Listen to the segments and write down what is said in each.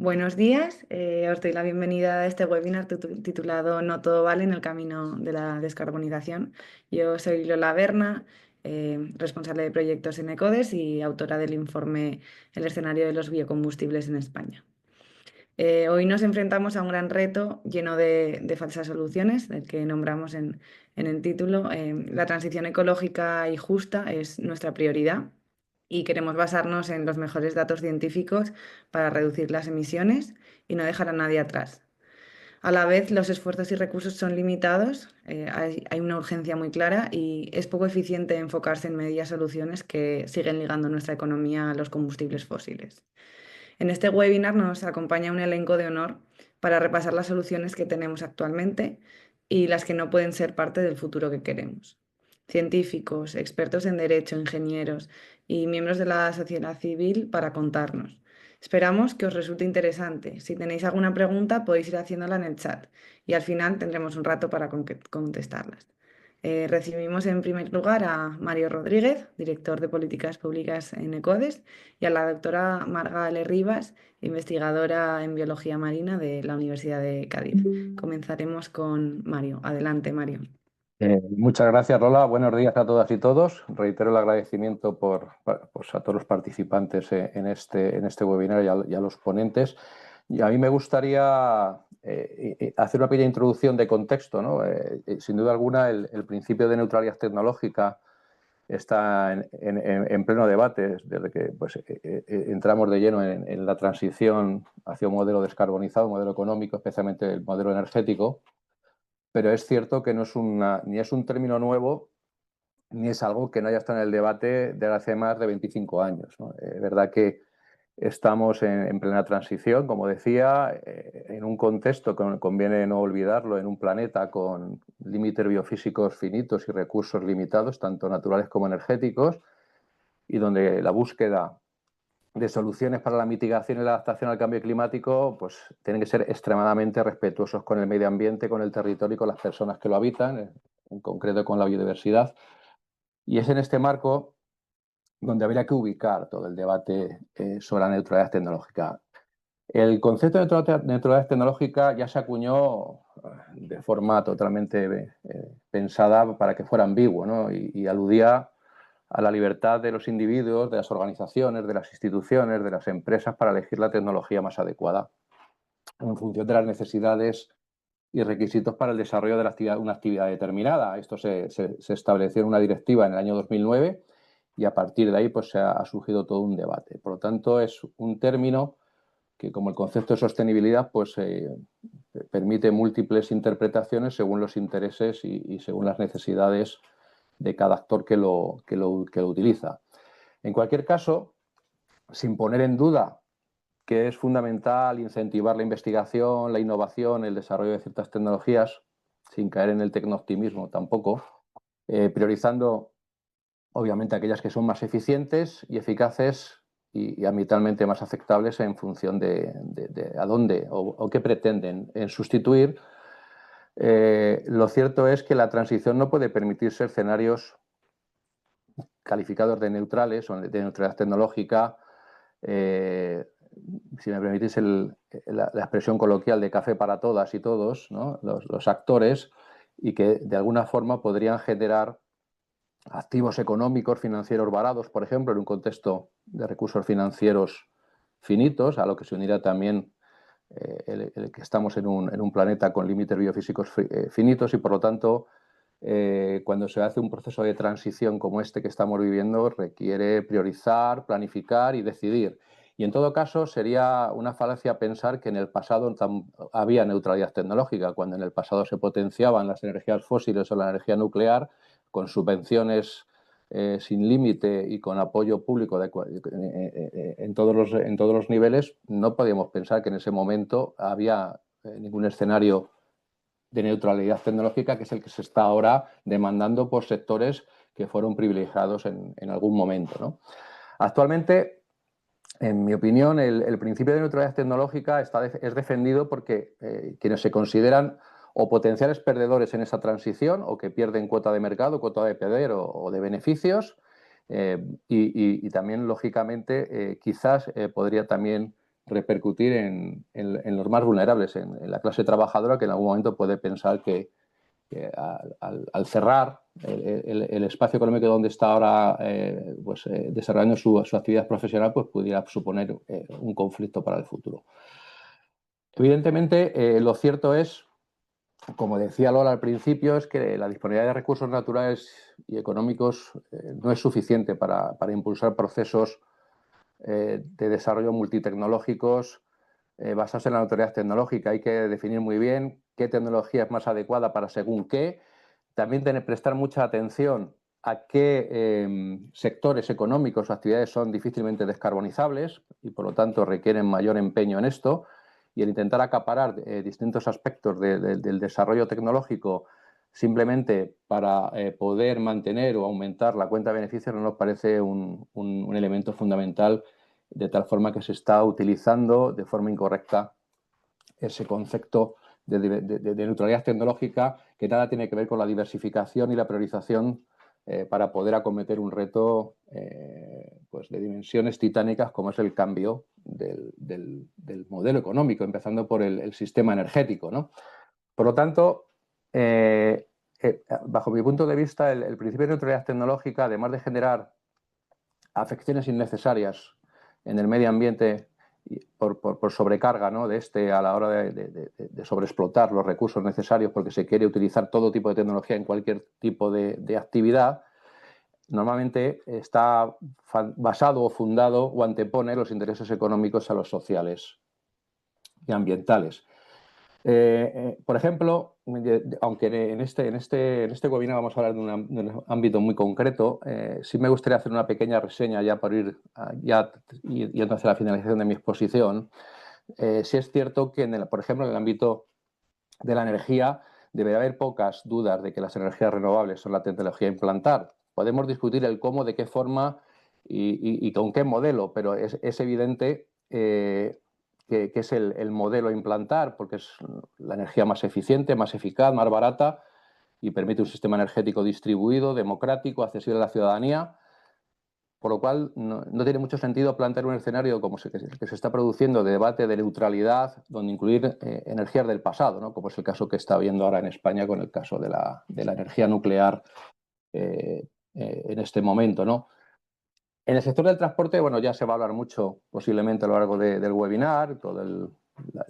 Buenos días, os doy la bienvenida a este webinar titulado No todo vale en el camino de la descarbonización. Yo soy Lola Berna, responsable de proyectos en ECODES y autora del informe El escenario de los biocombustibles en España. Hoy nos enfrentamos a un gran reto lleno de falsas soluciones, del que nombramos en el título. La transición ecológica y justa es nuestra prioridad y queremos basarnos en los mejores datos científicos para reducir las emisiones y no dejar a nadie atrás. A la vez, los esfuerzos y recursos son limitados, hay una urgencia muy clara y es poco eficiente enfocarse en medias soluciones que siguen ligando nuestra economía a los combustibles fósiles. En este webinar nos acompaña un elenco de honor para repasar las soluciones que tenemos actualmente y las que no pueden ser parte del futuro que queremos. Científicos, expertos en derecho, ingenieros y miembros de la sociedad civil para contarnos. Esperamos que os resulte interesante. Si tenéis alguna pregunta podéis ir haciéndola en el chat y al final tendremos un rato para contestarlas. Recibimos en primer lugar a Mario Rodríguez, director de Políticas Públicas en ECODES, y a la doctora Marga Ale Rivas, investigadora en Biología Marina de la Universidad de Cádiz. Comenzaremos con Mario. Adelante, Mario. Muchas gracias, Lola. Buenos días a todas y todos. Reitero el agradecimiento a todos los participantes en este webinar y a los ponentes. Y a mí me gustaría hacer una pequeña introducción de contexto, ¿no? Sin duda alguna, el principio de neutralidad tecnológica está en pleno debate desde que entramos de lleno en la transición hacia un modelo descarbonizado, un modelo económico, especialmente el modelo energético. Pero es cierto que no es ni es un término nuevo, ni es algo que no haya estado en el debate desde hace más de 25 años, ¿no? Es verdad que estamos en plena transición, como decía, en un contexto que conviene no olvidarlo, en un planeta con límites biofísicos finitos y recursos limitados, tanto naturales como energéticos, y donde la búsqueda de soluciones para la mitigación y la adaptación al cambio climático, pues tienen que ser extremadamente respetuosos con el medio ambiente, con el territorio y con las personas que lo habitan, en concreto con la biodiversidad. Y es en este marco donde habría que ubicar todo el debate sobre la neutralidad tecnológica. El concepto de neutralidad tecnológica ya se acuñó de forma totalmente pensada para que fuera ambiguo, ¿no? y aludía a la libertad de los individuos, de las organizaciones, de las instituciones, de las empresas para elegir la tecnología más adecuada en función de las necesidades y requisitos para el desarrollo de una actividad determinada. Esto se estableció en una directiva en el año 2009 y a partir de ahí pues, ha surgido todo un debate. Por lo tanto, es un término que, como el concepto de sostenibilidad, pues permite múltiples interpretaciones según los intereses y según las necesidades de cada actor que lo utiliza. En cualquier caso, sin poner en duda que es fundamental incentivar la investigación, la innovación, el desarrollo de ciertas tecnologías, sin caer en el tecnooptimismo tampoco, priorizando obviamente aquellas que son más eficientes y eficaces y ambientalmente más aceptables en función de a dónde o qué pretenden sustituir. Lo cierto es que la transición no puede permitirse escenarios calificados de neutrales o de neutralidad tecnológica, si me permitís la expresión coloquial de café para todas y todos, ¿no? los actores, y que de alguna forma podrían generar activos económicos, financieros varados, por ejemplo, en un contexto de recursos financieros finitos, a lo que se unirá también el que estamos en un planeta con límites biofísicos finitos y, por lo tanto, cuando se hace un proceso de transición como este que estamos viviendo, requiere priorizar, planificar y decidir. Y en todo caso, sería una falacia pensar que en el pasado había neutralidad tecnológica, cuando en el pasado se potenciaban las energías fósiles o la energía nuclear con subvenciones sin límite y con apoyo público en todos los niveles. No podíamos pensar que en ese momento había ningún escenario de neutralidad tecnológica, que es el que se está ahora demandando por sectores que fueron privilegiados en algún momento, ¿no? Actualmente, en mi opinión, el principio de neutralidad tecnológica es defendido porque quienes se consideran o potenciales perdedores en esa transición o que pierden cuota de mercado, cuota de poder o de beneficios, y también, lógicamente, quizás podría también repercutir en los más vulnerables, en la clase trabajadora, que en algún momento puede pensar que al cerrar el espacio económico donde está ahora desarrollando su actividad profesional, pues pudiera suponer un conflicto para el futuro. Evidentemente, lo cierto es, como decía Lola al principio, es que la disponibilidad de recursos naturales y económicos no es suficiente para impulsar procesos de desarrollo multitecnológicos basados en la neutralidad tecnológica. Hay que definir muy bien qué tecnología es más adecuada para según qué. También prestar mucha atención a qué sectores económicos o actividades son difícilmente descarbonizables y por lo tanto requieren mayor empeño en esto, y el intentar acaparar distintos aspectos del desarrollo tecnológico simplemente para poder mantener o aumentar la cuenta de beneficios no nos parece un elemento fundamental, de tal forma que se está utilizando de forma incorrecta ese concepto de neutralidad tecnológica, que nada tiene que ver con la diversificación y la priorización para poder acometer un reto pues de dimensiones titánicas, como es el cambio del modelo económico, empezando por el sistema energético, ¿no? Por lo tanto, bajo mi punto de vista, el principio de neutralidad tecnológica, además de generar afecciones innecesarias en el medio ambiente por sobrecarga, ¿no?, de a la hora de sobreexplotar los recursos necesarios, porque se quiere utilizar todo tipo de tecnología en cualquier tipo de actividad, normalmente está basado o fundado o antepone los intereses económicos a los sociales y ambientales. Por ejemplo, aunque en este webinar vamos a hablar de un ámbito muy concreto, sí me gustaría hacer una pequeña reseña ya por ir yendo hacia la finalización de mi exposición. Sí es cierto que, por ejemplo, en el ámbito de la energía debe haber pocas dudas de que las energías renovables son la tecnología a implantar. Podemos discutir el cómo, de qué forma y con qué modelo, pero es evidente que es el modelo a implantar, porque es la energía más eficiente, más eficaz, más barata y permite un sistema energético distribuido, democrático, accesible a la ciudadanía. Por lo cual, no tiene mucho sentido plantear un escenario como que se está produciendo de debate de neutralidad, donde incluir energías del pasado, ¿no?, como es el caso que está habiendo ahora en España con el caso de la energía nuclear en este momento, ¿no? En el sector del transporte, bueno, ya se va a hablar mucho posiblemente a lo largo del webinar, toda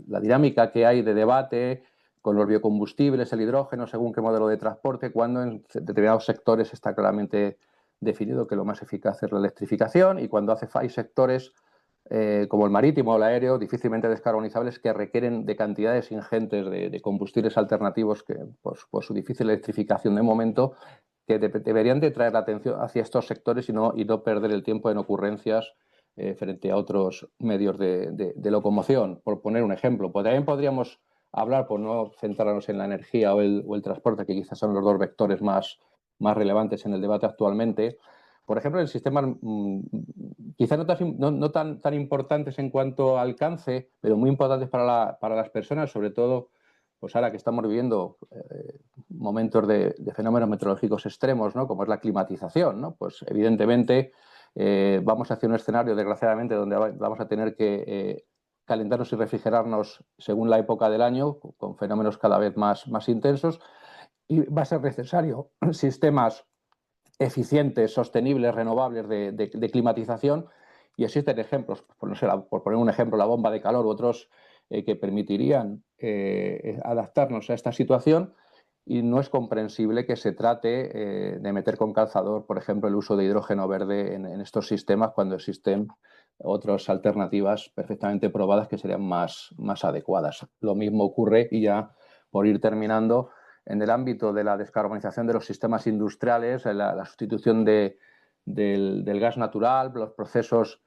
la dinámica que hay de debate con los biocombustibles, el hidrógeno, según qué modelo de transporte, cuando en determinados sectores está claramente definido que lo más eficaz es la electrificación, y cuando hay sectores como el marítimo o el aéreo difícilmente descarbonizables, que requieren de cantidades ingentes de combustibles alternativos que, por su difícil electrificación de momento, que deberían de traer la atención hacia estos sectores y no perder el tiempo en ocurrencias frente a otros medios de locomoción. Por poner un ejemplo, pues también podríamos hablar, por no centrarnos en la energía o el transporte, que quizás son los dos vectores más relevantes en el debate actualmente. Por ejemplo, en sistemas quizás no tan importantes en cuanto a alcance, pero muy importantes para las personas, sobre todo pues ahora que estamos viviendo momentos de fenómenos meteorológicos extremos, ¿no?, como es la climatización, ¿no? Pues evidentemente vamos hacia un escenario, desgraciadamente, donde vamos a tener que calentarnos y refrigerarnos según la época del año, con fenómenos cada vez más intensos, y va a ser necesario sistemas eficientes, sostenibles, renovables de climatización, y existen ejemplos, por poner un ejemplo, la bomba de calor u otros que permitirían adaptarnos a esta situación, y no es comprensible que se trate de meter con calzador, por ejemplo, el uso de hidrógeno verde en estos sistemas, cuando existen otras alternativas perfectamente probadas que serían más adecuadas. Lo mismo ocurre, y ya por ir terminando, en el ámbito de la descarbonización de los sistemas industriales, la sustitución del gas natural, los procesos,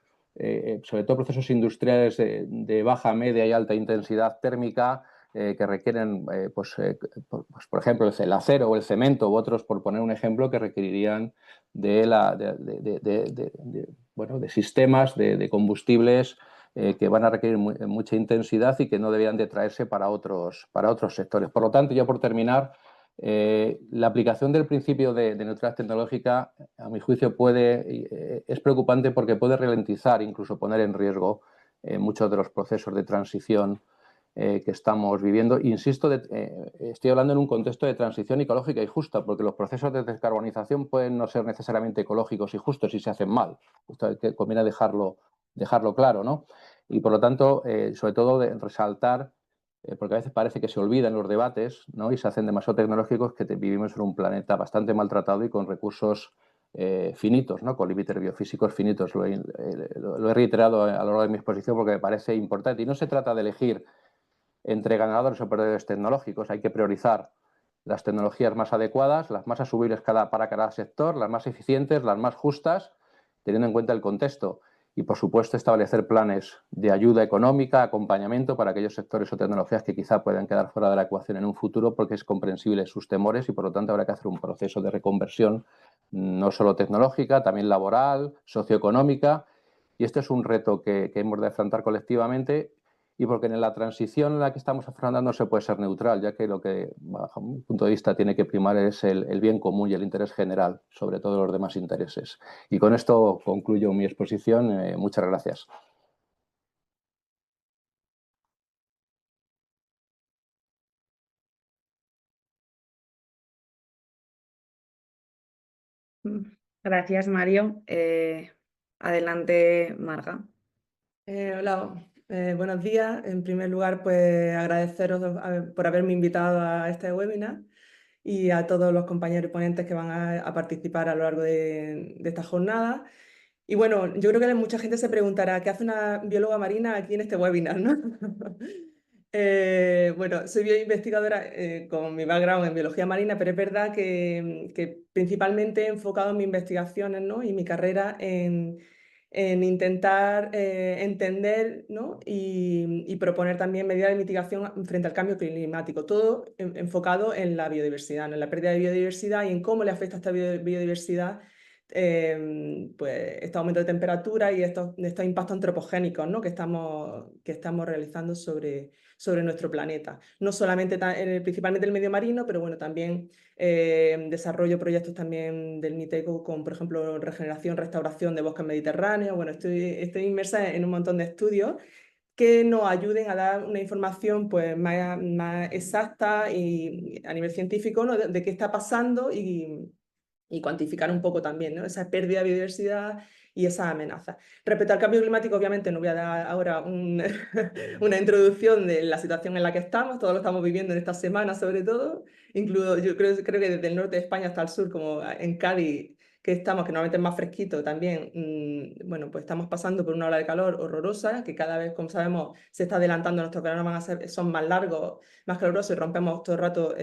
sobre todo procesos industriales de baja, media y alta intensidad térmica, que requieren, por ejemplo, el acero o el cemento u otros, por poner un ejemplo, que requerirían de sistemas de combustibles que van a requerir mucha intensidad y que no deberían de traerse para otros sectores. Por lo tanto, ya por terminar, la aplicación del principio de neutralidad tecnológica, a mi juicio, es preocupante, porque puede ralentizar, incluso poner en riesgo muchos de los procesos de transición que estamos viviendo. Insisto, estoy hablando en un contexto de transición ecológica y justa, porque los procesos de descarbonización pueden no ser necesariamente ecológicos y justos si se hacen mal. Esto conviene dejarlo claro, ¿no? Y por lo tanto, sobre todo, resaltar, porque a veces parece que se olvidan los debates, ¿no? Y se hacen demasiado tecnológicos, que vivimos en un planeta bastante maltratado y con recursos finitos, ¿no? Con límites biofísicos finitos. Lo he reiterado a lo largo de mi exposición porque me parece importante. Y no se trata de elegir entre ganadores o perdedores tecnológicos. Hay que priorizar las tecnologías más adecuadas, las más asumibles para cada sector, las más eficientes, las más justas, teniendo en cuenta el contexto. Y, por supuesto, establecer planes de ayuda económica, acompañamiento para aquellos sectores o tecnologías que quizá puedan quedar fuera de la ecuación en un futuro, porque es comprensible sus temores y, por lo tanto, habrá que hacer un proceso de reconversión no solo tecnológica, también laboral, socioeconómica. Y este es un reto que hemos de afrontar colectivamente, y porque en la transición en la que estamos afrontando no se puede ser neutral, ya que lo que, bajo mi punto de vista, tiene que primar es el bien común y el interés general, sobre todo los demás intereses. Y con esto concluyo mi exposición. Muchas gracias. Gracias, Mario. Adelante, Marga. Hola, buenos días. En primer lugar, pues agradeceros por haberme invitado a este webinar y a todos los compañeros y ponentes que van a participar a lo largo de esta jornada. Y bueno, yo creo que mucha gente se preguntará, ¿qué hace una bióloga marina aquí en este webinar, no? Bueno, soy bioinvestigadora con mi background en biología marina, pero es verdad que principalmente he enfocado mis investigaciones, ¿no? Y mi carrera en intentar entender, ¿no? y proponer también medidas de mitigación frente al cambio climático, todo enfocado en la biodiversidad, ¿no? En la pérdida de biodiversidad y en cómo le afecta a esta biodiversidad pues este aumento de temperatura y estos impactos antropogénicos, ¿no? que estamos realizando sobre nuestro planeta. No solamente principalmente el medio marino, pero bueno, también desarrollo proyectos también del MITECO con, por ejemplo, regeneración, restauración de bosques mediterráneos. Bueno, estoy inmersa en un montón de estudios que nos ayuden a dar una información pues, más exacta y a nivel científico, ¿no? de qué está pasando y cuantificar un poco también, ¿no? Esa pérdida de biodiversidad y esa amenaza. Respecto al cambio climático, obviamente no voy a dar ahora una introducción de la situación en la que estamos, todos lo estamos viviendo en estas semanas sobre todo, incluso yo creo que desde el norte de España hasta el sur, como en Cádiz, que estamos, que normalmente es más fresquito también, bueno, pues estamos pasando por una ola de calor horrorosa, que cada vez, como sabemos, se está adelantando, nuestros veranos son más largos, más calurosos y rompemos todo el rato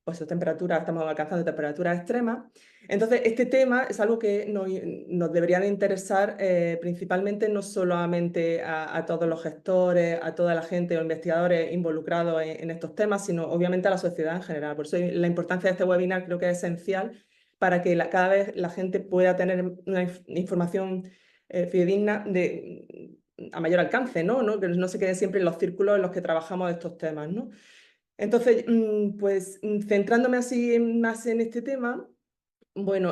pues estamos alcanzando temperaturas extremas. Entonces, este tema es algo que nos debería de interesar principalmente no solamente a todos los gestores, a toda la gente o investigadores involucrados en estos temas, sino obviamente a la sociedad en general. Por eso la importancia de este webinar creo que es esencial para que cada vez la gente pueda tener una información fidedigna a mayor alcance, ¿no? Que no se quede siempre en los círculos en los que trabajamos estos temas, ¿no? Entonces, pues centrándome así más en este tema, bueno,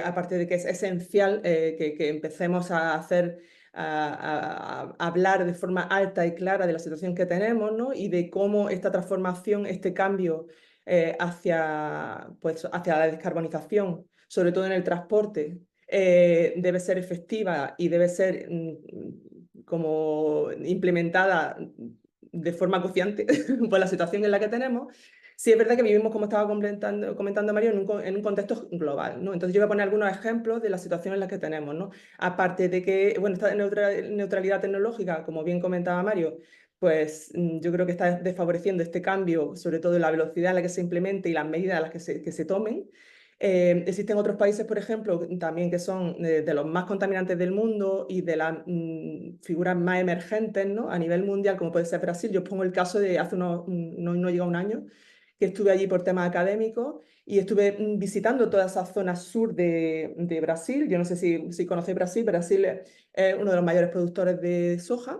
aparte de que es esencial que empecemos a a hablar de forma alta y clara de la situación que tenemos, ¿no? Y de cómo esta transformación, este cambio pues, hacia la descarbonización, sobre todo en el transporte, debe ser efectiva y debe ser como implementada de forma cociente por la situación en la que tenemos. Sí, es verdad que vivimos, como estaba comentando Mario, en un contexto global, ¿no? Entonces yo voy a poner algunos ejemplos de la situación en la que tenemos, ¿no? Aparte de que, bueno, esta neutralidad tecnológica, como bien comentaba Mario, pues yo creo que está desfavoreciendo este cambio, sobre todo en la velocidad en la que se implemente y las medidas en las que se tomen. Existen otros países, por ejemplo, también que son de los más contaminantes del mundo y de las figuras más emergentes, ¿no? A nivel mundial, como puede ser Brasil. Yo os pongo el caso de hace no llega un año, que estuve allí por temas académicos y estuve visitando toda esa zona sur de Brasil. Yo no sé si conocéis Brasil. Brasil es uno de los mayores productores de soja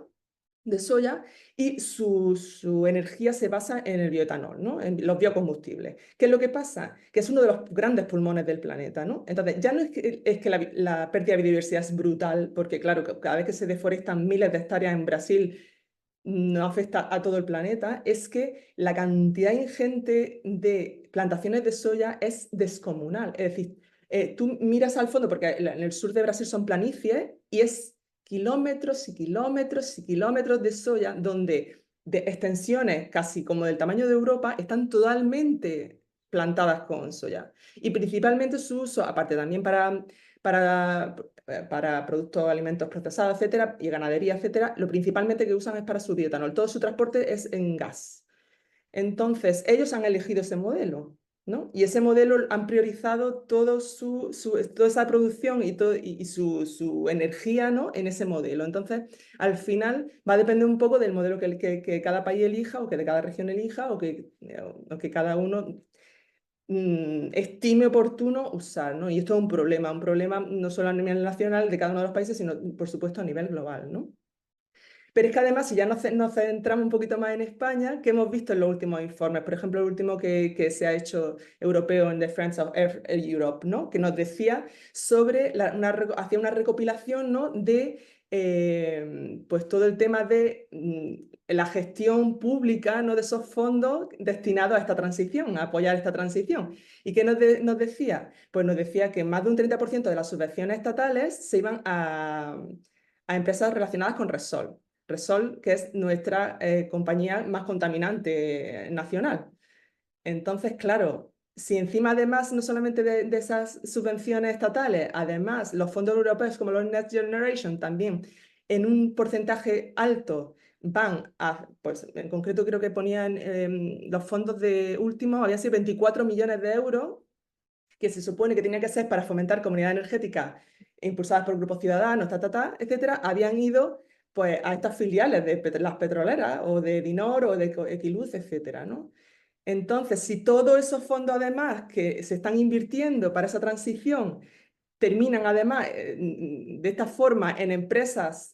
de soya y su energía se basa en el bioetanol, ¿no? En los biocombustibles. ¿Qué es lo que pasa? Que es uno de los grandes pulmones del planeta, ¿no? Entonces, ya no es que la pérdida de biodiversidad es brutal, porque claro, cada vez que se deforestan miles de hectáreas en Brasil, no afecta a todo el planeta, es que la cantidad ingente de plantaciones de soya es descomunal. Es decir, tú miras al fondo, porque en el sur de Brasil son planicies, y es kilómetros y kilómetros y kilómetros de soya, donde de extensiones casi como del tamaño de Europa están totalmente plantadas con soya. Y principalmente su uso, aparte también para productos, alimentos procesados, etcétera, y ganadería, etcétera, lo principalmente que usan es para su bioetanol. Todo su transporte es en gas. Entonces, ellos han elegido ese modelo, ¿no? Y ese modelo han priorizado toda esa producción y su energía, ¿no? En ese modelo. Entonces, al final va a depender un poco del modelo que cada país elija o que de cada región elija o que cada uno estime oportuno usar, ¿no? Y esto es un problema no solo a nivel nacional de cada uno de los países, sino, por supuesto, a nivel global, ¿no? Pero es que además, si ya nos centramos un poquito más en España, ¿qué hemos visto en los últimos informes? Por ejemplo, el último que se ha hecho europeo en The Friends of Europe, ¿no? Que nos decía sobre, hacía una recopilación, ¿no? De pues todo el tema de la gestión pública, ¿no? De esos fondos destinados a esta transición, a apoyar esta transición. ¿Y qué nos decía? Pues nos decía que más de un 30% de las subvenciones estatales se iban a empresas relacionadas con Repsol. Repsol, que es nuestra compañía más contaminante nacional. Entonces, claro, si encima además, no solamente de esas subvenciones estatales, además los fondos europeos como los Next Generation también en un porcentaje alto van a, pues en concreto creo que ponían los fondos de último, había sido 24 millones de euros, que se supone que tenía que ser para fomentar comunidades energéticas impulsadas por grupos ciudadanos, etcétera, habían ido pues a estas filiales de las petroleras o de Dinor o de Equiluz, etcétera, ¿no? Entonces, si todos esos fondos además que se están invirtiendo para esa transición terminan además de esta forma en empresas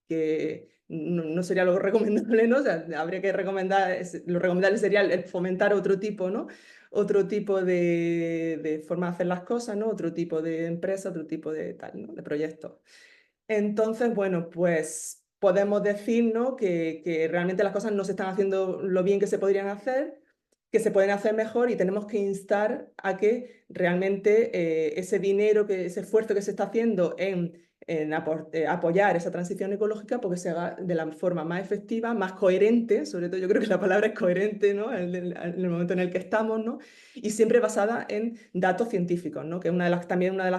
que no sería lo recomendable, ¿no? O sea, habría que recomendar, lo recomendable sería el fomentar otro tipo, ¿no? Otro tipo de forma de hacer las cosas, ¿no? Otro tipo de empresa, otro tipo de tal, ¿no? De proyectos. Entonces, bueno, pues podemos decir, ¿no? que realmente las cosas no se están haciendo lo bien que se podrían hacer, que se pueden hacer mejor y tenemos que instar a que realmente ese dinero, ese esfuerzo que se está haciendo en apoyar esa transición ecológica, porque se haga de la forma más efectiva, más coherente, sobre todo yo creo que la palabra es coherente, ¿no? En el momento en el que estamos, ¿no? Y siempre basada en datos científicos, ¿no? Que es también una de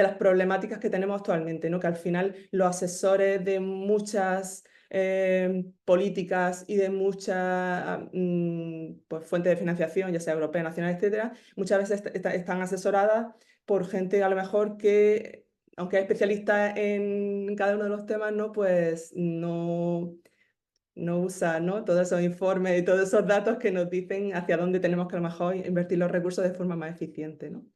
las problemáticas que tenemos actualmente, ¿no? Que al final los asesores de muchas políticas y de muchas pues, fuentes de financiación, ya sea europea, nacional, etcétera, muchas veces están asesoradas por gente a lo mejor que, aunque es especialista en cada uno de los temas, ¿no? Pues no usa, ¿no? Todos esos informes y todos esos datos que nos dicen hacia dónde tenemos que a lo mejor invertir los recursos de forma más eficiente, ¿no?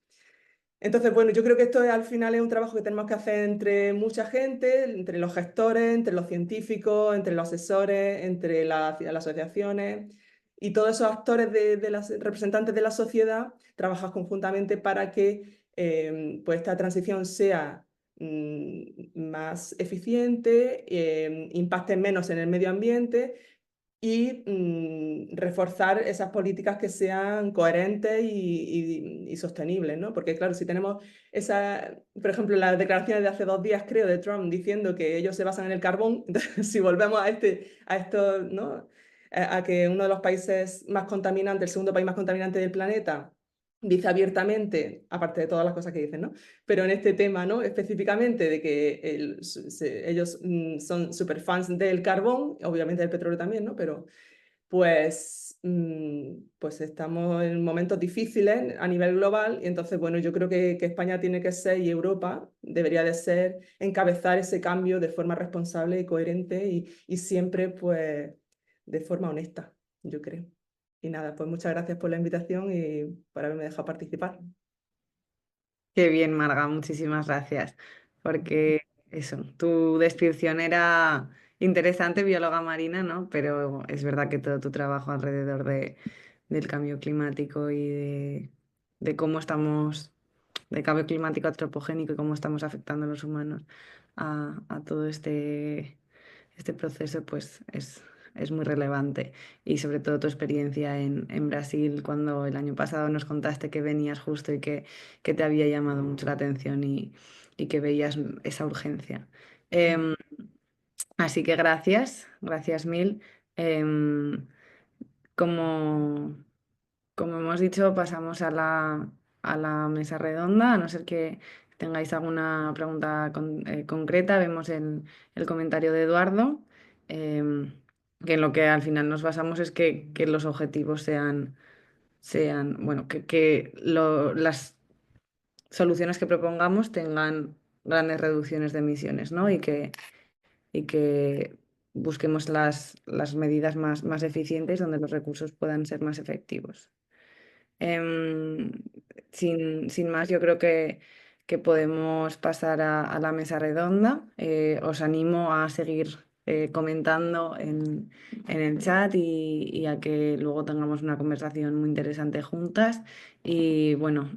Entonces, bueno, yo creo que esto al final es un trabajo que tenemos que hacer entre mucha gente, entre los gestores, entre los científicos, entre los asesores, entre las asociaciones y todos esos actores de las representantes de la sociedad, trabajar conjuntamente para que pues esta transición sea más eficiente, impacte menos en el medio ambiente y reforzar esas políticas que sean coherentes y sostenibles, ¿no? Porque claro, si tenemos por ejemplo, las declaraciones de hace 2 días, creo, de Trump diciendo que ellos se basan en el carbón, entonces, si volvemos a esto, ¿no? A que uno de los países más contaminantes, el segundo país más contaminante del planeta, dice abiertamente, aparte de todas las cosas que dicen, ¿no? Pero en este tema, ¿no? Específicamente de que ellos son super fans del carbón, obviamente del petróleo también, ¿no? Pero pues estamos en momentos difíciles a nivel global y entonces, bueno, yo creo que España tiene que ser y Europa debería de ser encabezar ese cambio de forma responsable y coherente y siempre, pues, de forma honesta, yo creo. Y nada, pues muchas gracias por la invitación y por haberme dejado participar. Qué bien, Marga, muchísimas gracias. Porque eso, tu descripción era interesante, bióloga marina, ¿no? Pero es verdad que todo tu trabajo alrededor del cambio climático y de cómo estamos, del cambio climático antropogénico y cómo estamos afectando a los humanos a todo este proceso, pues es muy relevante. Y sobre todo tu experiencia en Brasil, cuando el año pasado nos contaste que venías justo y que te había llamado mucho la atención y que veías esa urgencia. Em, Así que gracias mil. Em, como, como hemos dicho, pasamos a la mesa redonda, a no ser que tengáis alguna pregunta concreta. Vemos el comentario de Eduardo, em, que en lo que al final nos basamos es que los objetivos bueno, las soluciones que propongamos tengan grandes reducciones de emisiones, ¿no? Y que busquemos las medidas más eficientes donde los recursos puedan ser más efectivos. Em, sin más, yo creo que podemos pasar a la mesa redonda. Os animo a seguir comentando en el chat y a que luego tengamos una conversación muy interesante juntas. Y bueno,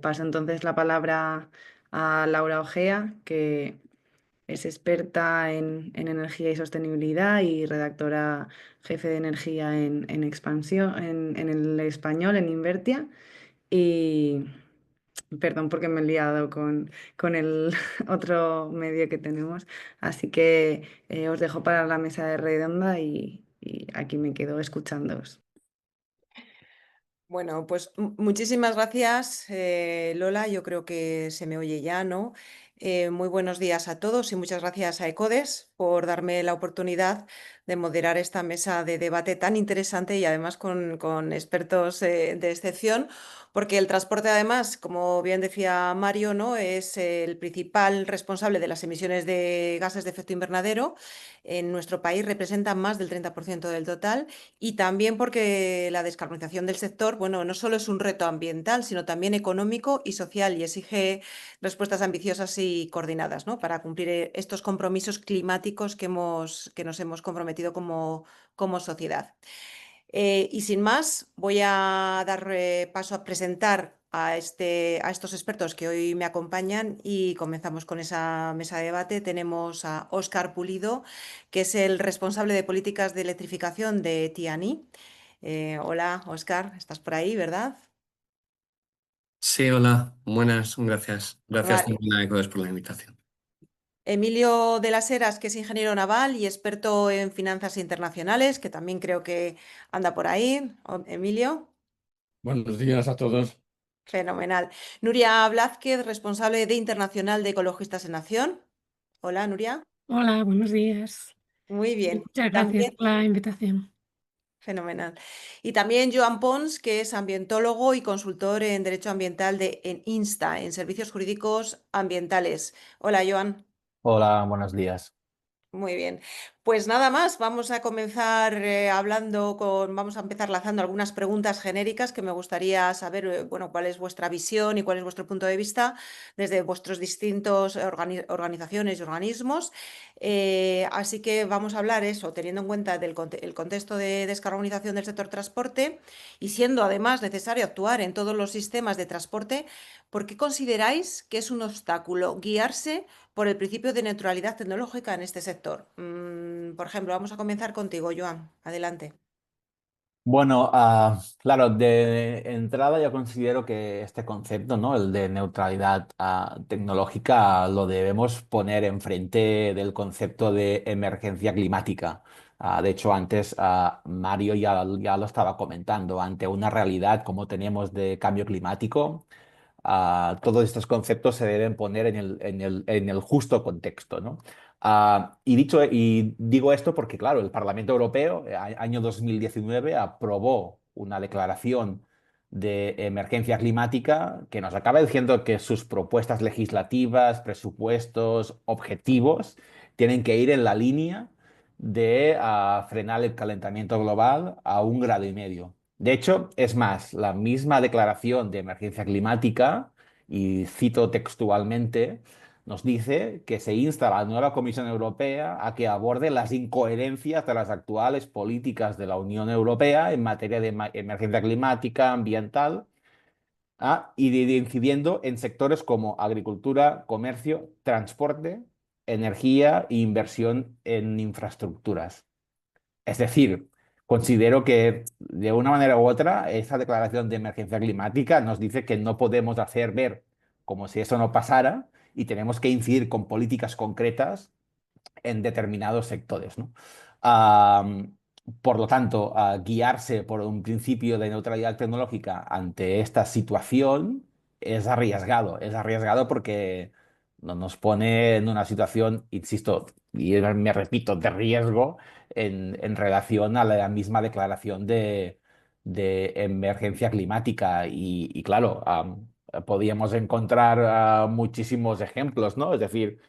paso entonces la palabra a Laura Ojea, que es experta en energía y sostenibilidad y redactora jefe de energía en expansión, en el español, en Invertia. Y perdón porque me he liado con el otro medio que tenemos. Así que os dejo para la mesa de redonda y aquí me quedo escuchándoos. Bueno, pues muchísimas gracias, Lola. Yo creo que se me oye ya, ¿no? Muy buenos días a todos y muchas gracias a ECODES por darme la oportunidad de moderar esta mesa de debate tan interesante y además con expertos de excepción, porque el transporte, además, como bien decía Mario, ¿no? Es el principal responsable de las emisiones de gases de efecto invernadero. En nuestro país representa más del 30% del total y también porque la descarbonización del sector, bueno, no solo es un reto ambiental, sino también económico y social y exige respuestas ambiciosas y coordinadas, ¿no? Para cumplir estos compromisos climáticos que nos hemos comprometido como sociedad. Y sin más, voy a dar paso a presentar a estos expertos que hoy me acompañan y comenzamos con esa mesa de debate. Tenemos a Óscar Pulido, que es el responsable de políticas de electrificación de Tiani. Hola, Óscar, estás por ahí, ¿verdad? Sí, hola, buenas, gracias. Gracias Vale. también a Ecodes por la invitación. Emilio de las Heras, que es ingeniero naval y experto en finanzas internacionales, que también creo que anda por ahí. Emilio. Buenos días a todos. Fenomenal. Nuria Blázquez, responsable de Internacional de Ecologistas en Acción. Hola, Nuria. Hola, buenos días. Muy Y bien. muchas gracias También, por la invitación. fenomenal. Y también Joan Pons, que es ambientólogo y consultor en Derecho Ambiental en INSTA, en Servicios Jurídicos Ambientales. Hola, Joan. Hola, buenos días. Muy bien. Pues nada más, vamos a comenzar vamos a empezar lanzando algunas preguntas genéricas que me gustaría saber, bueno, cuál es vuestra visión y cuál es vuestro punto de vista desde vuestros distintos organizaciones y organismos. Así que vamos a hablar eso, teniendo en cuenta el contexto de descarbonización del sector transporte y siendo además necesario actuar en todos los sistemas de transporte, ¿por qué consideráis que es un obstáculo guiarse por el principio de neutralidad tecnológica en este sector? Por ejemplo, vamos a comenzar contigo, Joan. Adelante. Bueno, claro, de entrada yo considero que este concepto, ¿no? El de neutralidad tecnológica, lo debemos poner enfrente del concepto de emergencia climática. De hecho, antes Mario ya lo estaba comentando, ante una realidad como tenemos de cambio climático. Todos estos conceptos se deben poner en el justo contexto, ¿no? Y digo esto porque, claro, el Parlamento Europeo, año 2019, aprobó una declaración de emergencia climática que nos acaba diciendo que sus propuestas legislativas, presupuestos, objetivos tienen que ir en la línea de frenar el calentamiento global a 1,5 grados. De hecho, es más, la misma declaración de emergencia climática, y cito textualmente, nos dice que se insta a la nueva Comisión Europea a que aborde las incoherencias de las actuales políticas de la Unión Europea en materia de emergencia climática, ambiental, y de incidiendo en sectores como agricultura, comercio, transporte, energía e inversión en infraestructuras. Es decir, considero que de una manera u otra esa declaración de emergencia climática nos dice que no podemos hacer ver como si eso no pasara y tenemos que incidir con políticas concretas en determinados sectores, ¿no? Por lo tanto, guiarse por un principio de neutralidad tecnológica ante esta situación es arriesgado porque nos pone en una situación, insisto, y me repito, de riesgo en relación a la misma declaración de emergencia climática. Y claro, podíamos encontrar muchísimos ejemplos, ¿no? Es decir,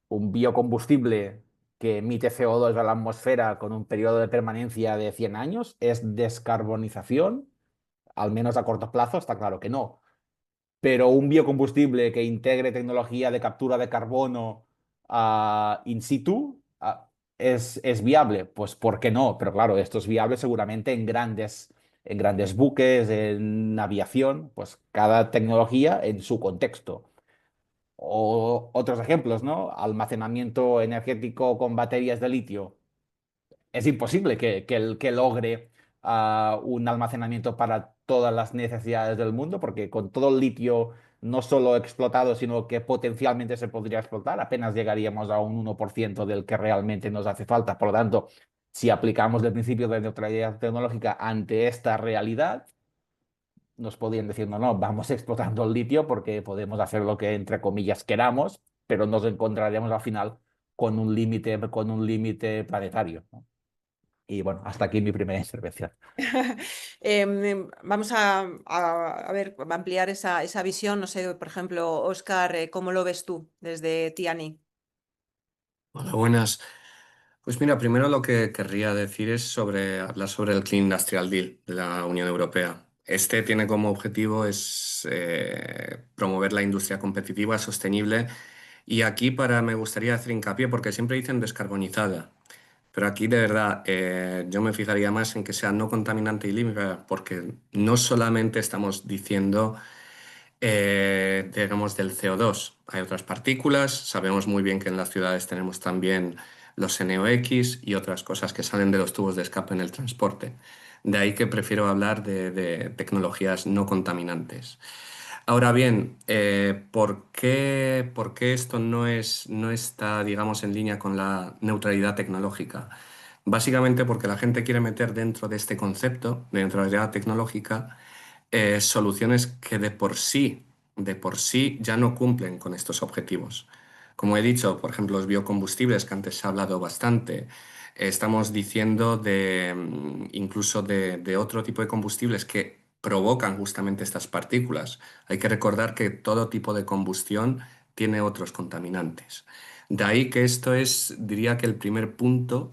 un biocombustible que emite CO2 a la atmósfera con un periodo de permanencia de 100 años, ¿es descarbonización? Al menos a corto plazo, está claro que no. Pero un biocombustible que integre tecnología de captura de carbono in situ es viable. Pues ¿por qué no? Pero claro, esto es viable seguramente en grandes buques, en aviación, pues cada tecnología en su contexto. O otros ejemplos, ¿no? Almacenamiento energético con baterías de litio. Es imposible que logre un almacenamiento para todas las necesidades del mundo, porque con todo el litio no solo explotado, sino que potencialmente se podría explotar, apenas llegaríamos a un 1% del que realmente nos hace falta. Por lo tanto, si aplicamos el principio de neutralidad tecnológica ante esta realidad, nos podían decir, no, no, vamos explotando el litio porque podemos hacer lo que entre comillas queramos, pero nos encontraremos al final con un límite planetario, ¿no? Y bueno, hasta aquí mi primera intervención. Vamos a ver, a ampliar esa visión. No sé, por ejemplo, Óscar, ¿cómo lo ves tú desde Tiani? Hola, buenas. Pues mira, primero lo que querría decir es hablar sobre el Clean Industrial Deal de la Unión Europea. Este tiene como objetivo promover la industria competitiva, sostenible, y aquí me gustaría hacer hincapié porque siempre dicen descarbonizada, pero aquí de verdad yo me fijaría más en que sea no contaminante y limpia, porque no solamente estamos diciendo digamos, del CO2. Hay otras partículas, sabemos muy bien que en las ciudades tenemos también los NOx y otras cosas que salen de los tubos de escape en el transporte. De ahí que prefiero hablar de tecnologías no contaminantes. Ahora bien, por qué esto no está, digamos, en línea con la neutralidad tecnológica? Básicamente porque la gente quiere meter dentro de este concepto de neutralidad tecnológica soluciones que de por sí ya no cumplen con estos objetivos. Como he dicho, por ejemplo, los biocombustibles, que antes se ha hablado bastante, estamos diciendo incluso de otro tipo de combustibles que provocan justamente estas partículas. Hay que recordar que todo tipo de combustión tiene otros contaminantes. De ahí que esto es, diría que el primer punto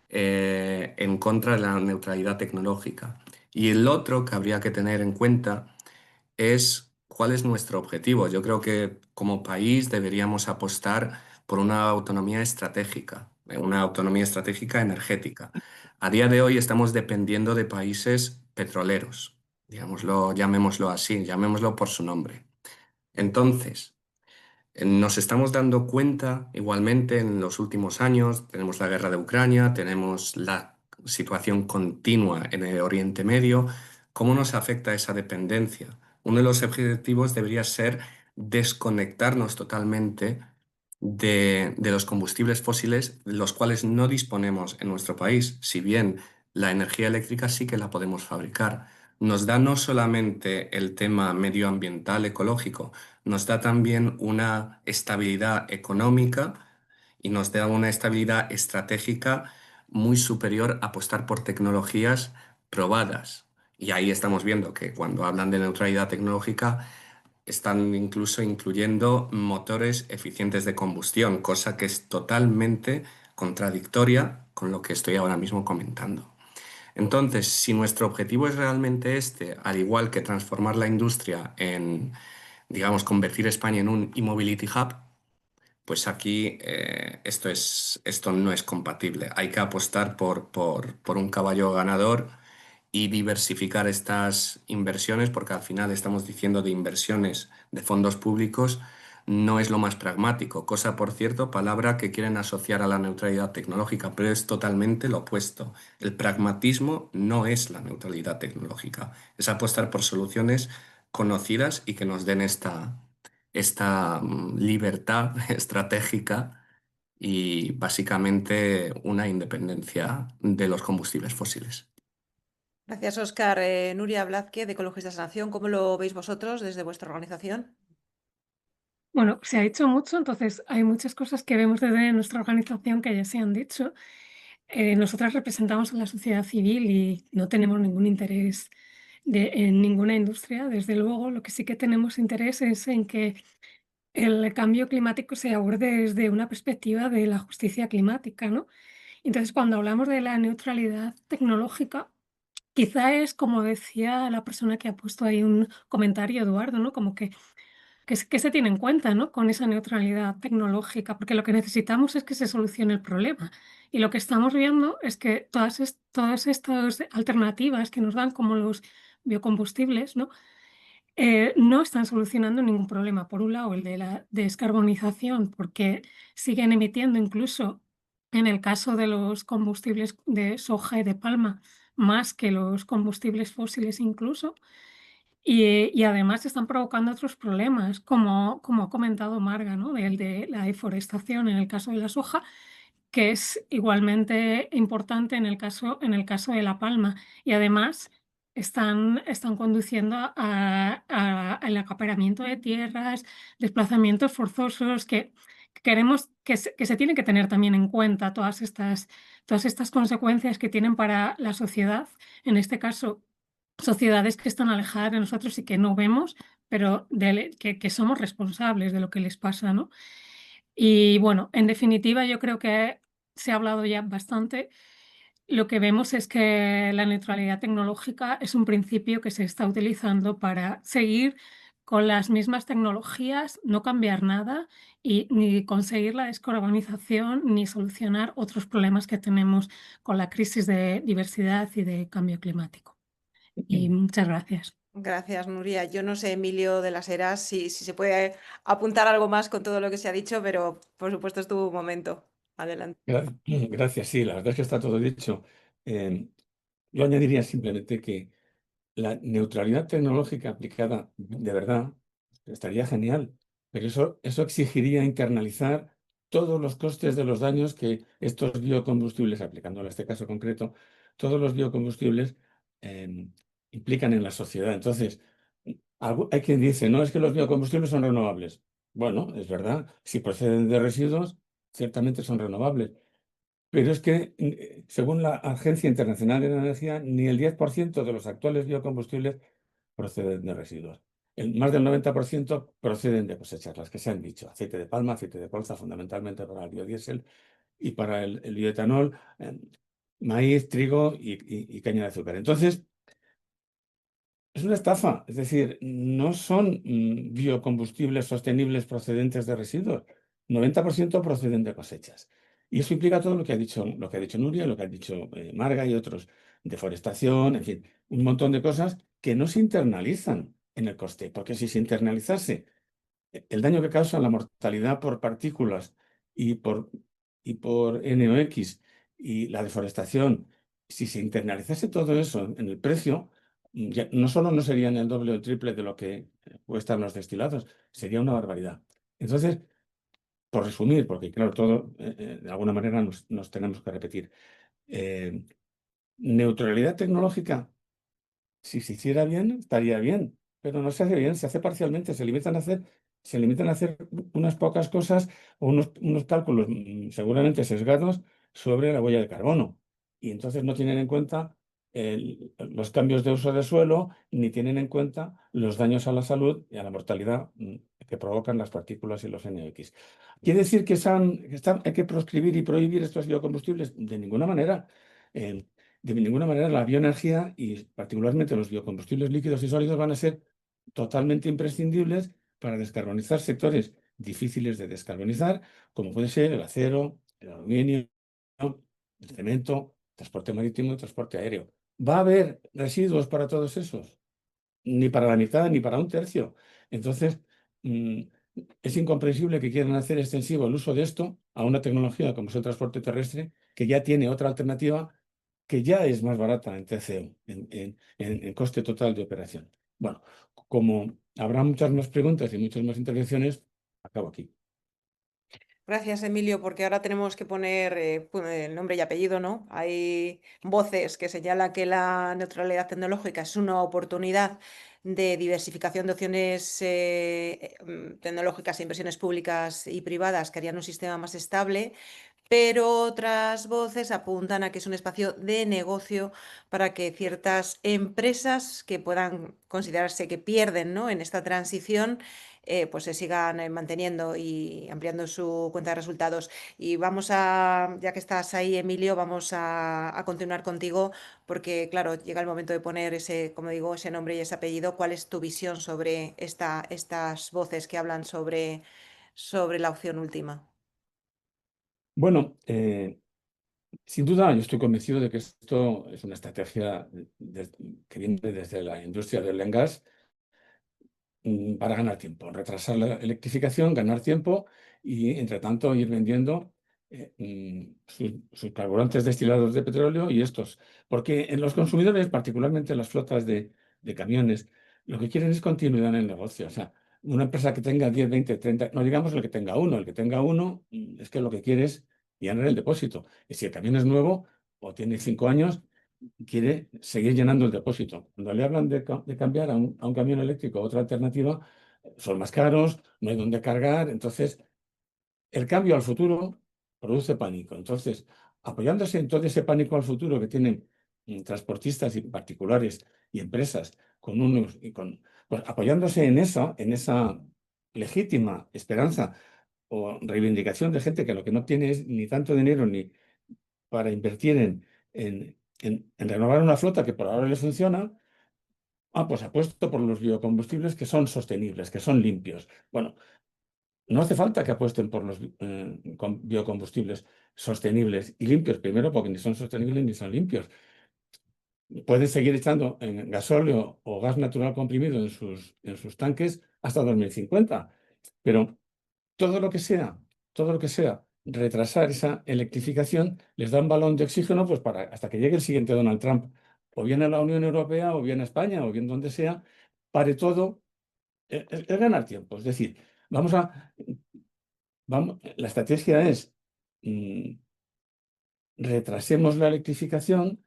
en contra de la neutralidad tecnológica. Y el otro que habría que tener en cuenta es cuál es nuestro objetivo. Yo creo que como país deberíamos apostar por una autonomía estratégica energética. A día de hoy estamos dependiendo de países petroleros, digámoslo, llamémoslo así, llamémoslo por su nombre. Entonces, nos estamos dando cuenta igualmente en los últimos años, tenemos la guerra de Ucrania, tenemos la situación continua en el Oriente Medio, cómo nos afecta esa dependencia. Uno de los objetivos debería ser desconectarnos totalmente de los combustibles fósiles, de los cuales no disponemos en nuestro país, si bien la energía eléctrica sí que la podemos fabricar. Nos da no solamente el tema medioambiental, ecológico, nos da también una estabilidad económica y nos da una estabilidad estratégica muy superior a apostar por tecnologías probadas. Y ahí estamos viendo que cuando hablan de neutralidad tecnológica, están incluso incluyendo motores eficientes de combustión, cosa que es totalmente contradictoria con lo que estoy ahora mismo comentando. Entonces, si nuestro objetivo es realmente este, al igual que transformar la industria en, digamos, convertir España en un e-mobility hub, pues aquí esto no es compatible. Hay que apostar por un caballo ganador y diversificar estas inversiones, porque al final estamos diciendo de inversiones de fondos públicos, no es lo más pragmático. Cosa, por cierto, palabra que quieren asociar a la neutralidad tecnológica, pero es totalmente lo opuesto. El pragmatismo no es la neutralidad tecnológica, es apostar por soluciones conocidas y que nos den esta libertad estratégica y básicamente una independencia de los combustibles fósiles. Gracias, Óscar. Nuria Blázquez, de Ecologistas en Acción, ¿cómo lo veis vosotros desde vuestra organización? Bueno, se ha dicho mucho, entonces hay muchas cosas que vemos desde nuestra organización que ya se han dicho. Nosotras representamos a la sociedad civil y no tenemos ningún interés en ninguna industria. Desde luego, lo que sí que tenemos interés es en que el cambio climático se aborde desde una perspectiva de la justicia climática, ¿no? Entonces, cuando hablamos de la neutralidad tecnológica, quizá es como decía la persona que ha puesto ahí un comentario, Eduardo, ¿no? Como que se tiene en cuenta, ¿no? Con esa neutralidad tecnológica, porque lo que necesitamos es que se solucione el problema. Y lo que estamos viendo es que todas estas alternativas que nos dan, como los biocombustibles, ¿no? No están solucionando ningún problema. Por un lado, el de la descarbonización, porque siguen emitiendo, incluso en el caso de los combustibles de soja y de palma, más que los combustibles fósiles incluso. Y además están provocando otros problemas, como ha comentado Marga, ¿no? El de la deforestación en el caso de la soja, que es igualmente importante en el caso de la palma. Y además están conduciendo al acaparamiento de tierras, desplazamientos forzosos, que queremos que se tienen que tener también en cuenta todas estas consecuencias que tienen para la sociedad, en este caso sociedades que están alejadas de nosotros y que no vemos, pero que somos responsables de lo que les pasa, ¿no? Y bueno, en definitiva, yo creo que se ha hablado ya bastante. Lo que vemos es que la neutralidad tecnológica es un principio que se está utilizando para seguir con las mismas tecnologías, no cambiar nada y ni conseguir la descarbonización ni solucionar otros problemas que tenemos con la crisis de diversidad y de cambio climático. Y muchas gracias. Gracias, Nuria. Yo no sé, Emilio de las Heras, si se puede apuntar algo más con todo lo que se ha dicho, pero por supuesto es tu momento. Adelante. Gracias, sí, la verdad es que está todo dicho. Yo añadiría simplemente que la neutralidad tecnológica aplicada de verdad estaría genial, pero eso exigiría internalizar todos los costes de los daños que estos biocombustibles, aplicándolo a este caso concreto, todos los biocombustibles implican en la sociedad. Entonces, hay quien dice, no, es que los biocombustibles son renovables. Bueno, es verdad, si proceden de residuos, ciertamente son renovables. Pero es que, según la Agencia Internacional de la Energía, ni el 10% de los actuales biocombustibles proceden de residuos. Más del 90% proceden de cosechas, las que se han dicho. Aceite de palma, aceite de colza, fundamentalmente para el biodiesel y para el bioetanol, maíz, trigo y caña de azúcar. Entonces, es una estafa, es decir, no son biocombustibles sostenibles procedentes de residuos. 90% proceden de cosechas. Y eso implica todo lo que ha dicho Nuria, lo que ha dicho Marga y otros, deforestación, en fin, un montón de cosas que no se internalizan en el coste, porque si se internalizase el daño que causa la mortalidad por partículas y por NOx y la deforestación, si se internalizase todo eso en el precio, no solo no serían el doble o el triple de lo que cuestan los destilados, sería una barbaridad. Entonces, por resumir, porque claro, todo de alguna manera nos tenemos que repetir. Neutralidad tecnológica, si se hiciera bien, estaría bien, pero no se hace bien, se hace parcialmente, se limitan a hacer unas pocas cosas o unos cálculos seguramente sesgados sobre la huella de carbono. Y entonces no tienen en cuenta los cambios de uso de suelo, ni tienen en cuenta los daños a la salud y a la mortalidad que provocan las partículas y los NOx. ¿Quiere decir que hay que proscribir y prohibir estos biocombustibles? De ninguna manera. De ninguna manera la bioenergía y particularmente los biocombustibles líquidos y sólidos van a ser totalmente imprescindibles para descarbonizar sectores difíciles de descarbonizar, como puede ser el acero, el aluminio, el cemento, transporte marítimo y transporte aéreo. ¿Va a haber residuos para todos esos? Ni para la mitad, ni para un tercio. Entonces, mm, es incomprensible que quieran hacer extensivo el uso de esto a una tecnología como es el transporte terrestre, que ya tiene otra alternativa que ya es más barata en TCO, en coste total de operación. Bueno, como habrá muchas más preguntas y muchas más intervenciones, acabo aquí. Gracias, Emilio, porque ahora tenemos que poner el nombre y apellido, ¿no? Hay voces que señalan que la neutralidad tecnológica es una oportunidad de diversificación de opciones tecnológicas e inversiones públicas y privadas que harían un sistema más estable, pero otras voces apuntan a que es un espacio de negocio para que ciertas empresas que puedan considerarse que pierden, ¿no?, en esta transición, pues se sigan manteniendo y ampliando su cuenta de resultados. Y vamos a, ya que estás ahí, Emilio, vamos a continuar contigo porque, claro, llega el momento de poner ese, como digo, ese nombre y ese apellido. ¿Cuál es tu visión sobre estas voces que hablan sobre la opción última? Bueno, sin duda, yo estoy convencido de que esto es una estrategia que viene desde la industria del oil and gas para ganar tiempo, retrasar la electrificación, ganar tiempo y, entre tanto, ir vendiendo sus carburantes destilados de petróleo y estos. Porque en los consumidores, particularmente en las flotas de camiones, lo que quieren es continuidad en el negocio. O sea, una empresa que tenga 10, 20, 30, no digamos el que tenga uno, es que lo que quiere es llenar el depósito. Y si el camión es nuevo o tiene 5 años, quiere seguir llenando el depósito. Cuando le hablan de cambiar a un camión eléctrico a otra alternativa, son más caros, no hay dónde cargar. Entonces, el cambio al futuro produce pánico. Entonces, apoyándose en todo ese pánico al futuro que tienen transportistas y particulares y empresas con unos y con, pues, apoyándose en esa legítima esperanza o reivindicación de gente que lo que no tiene es ni tanto dinero ni para invertir en renovar una flota que por ahora les funciona, pues apuesto por los biocombustibles que son sostenibles, que son limpios. Bueno, no hace falta que apuesten por los biocombustibles sostenibles y limpios, primero porque ni son sostenibles ni son limpios. Pueden seguir echando en gasóleo o gas natural comprimido en sus tanques hasta 2050, pero todo lo que sea retrasar esa electrificación, les da un balón de oxígeno pues para hasta que llegue el siguiente Donald Trump, o bien a la Unión Europea, o bien a España, o bien donde sea, pare todo, es ganar tiempo. Es decir, la estrategia es mm, retrasemos la electrificación.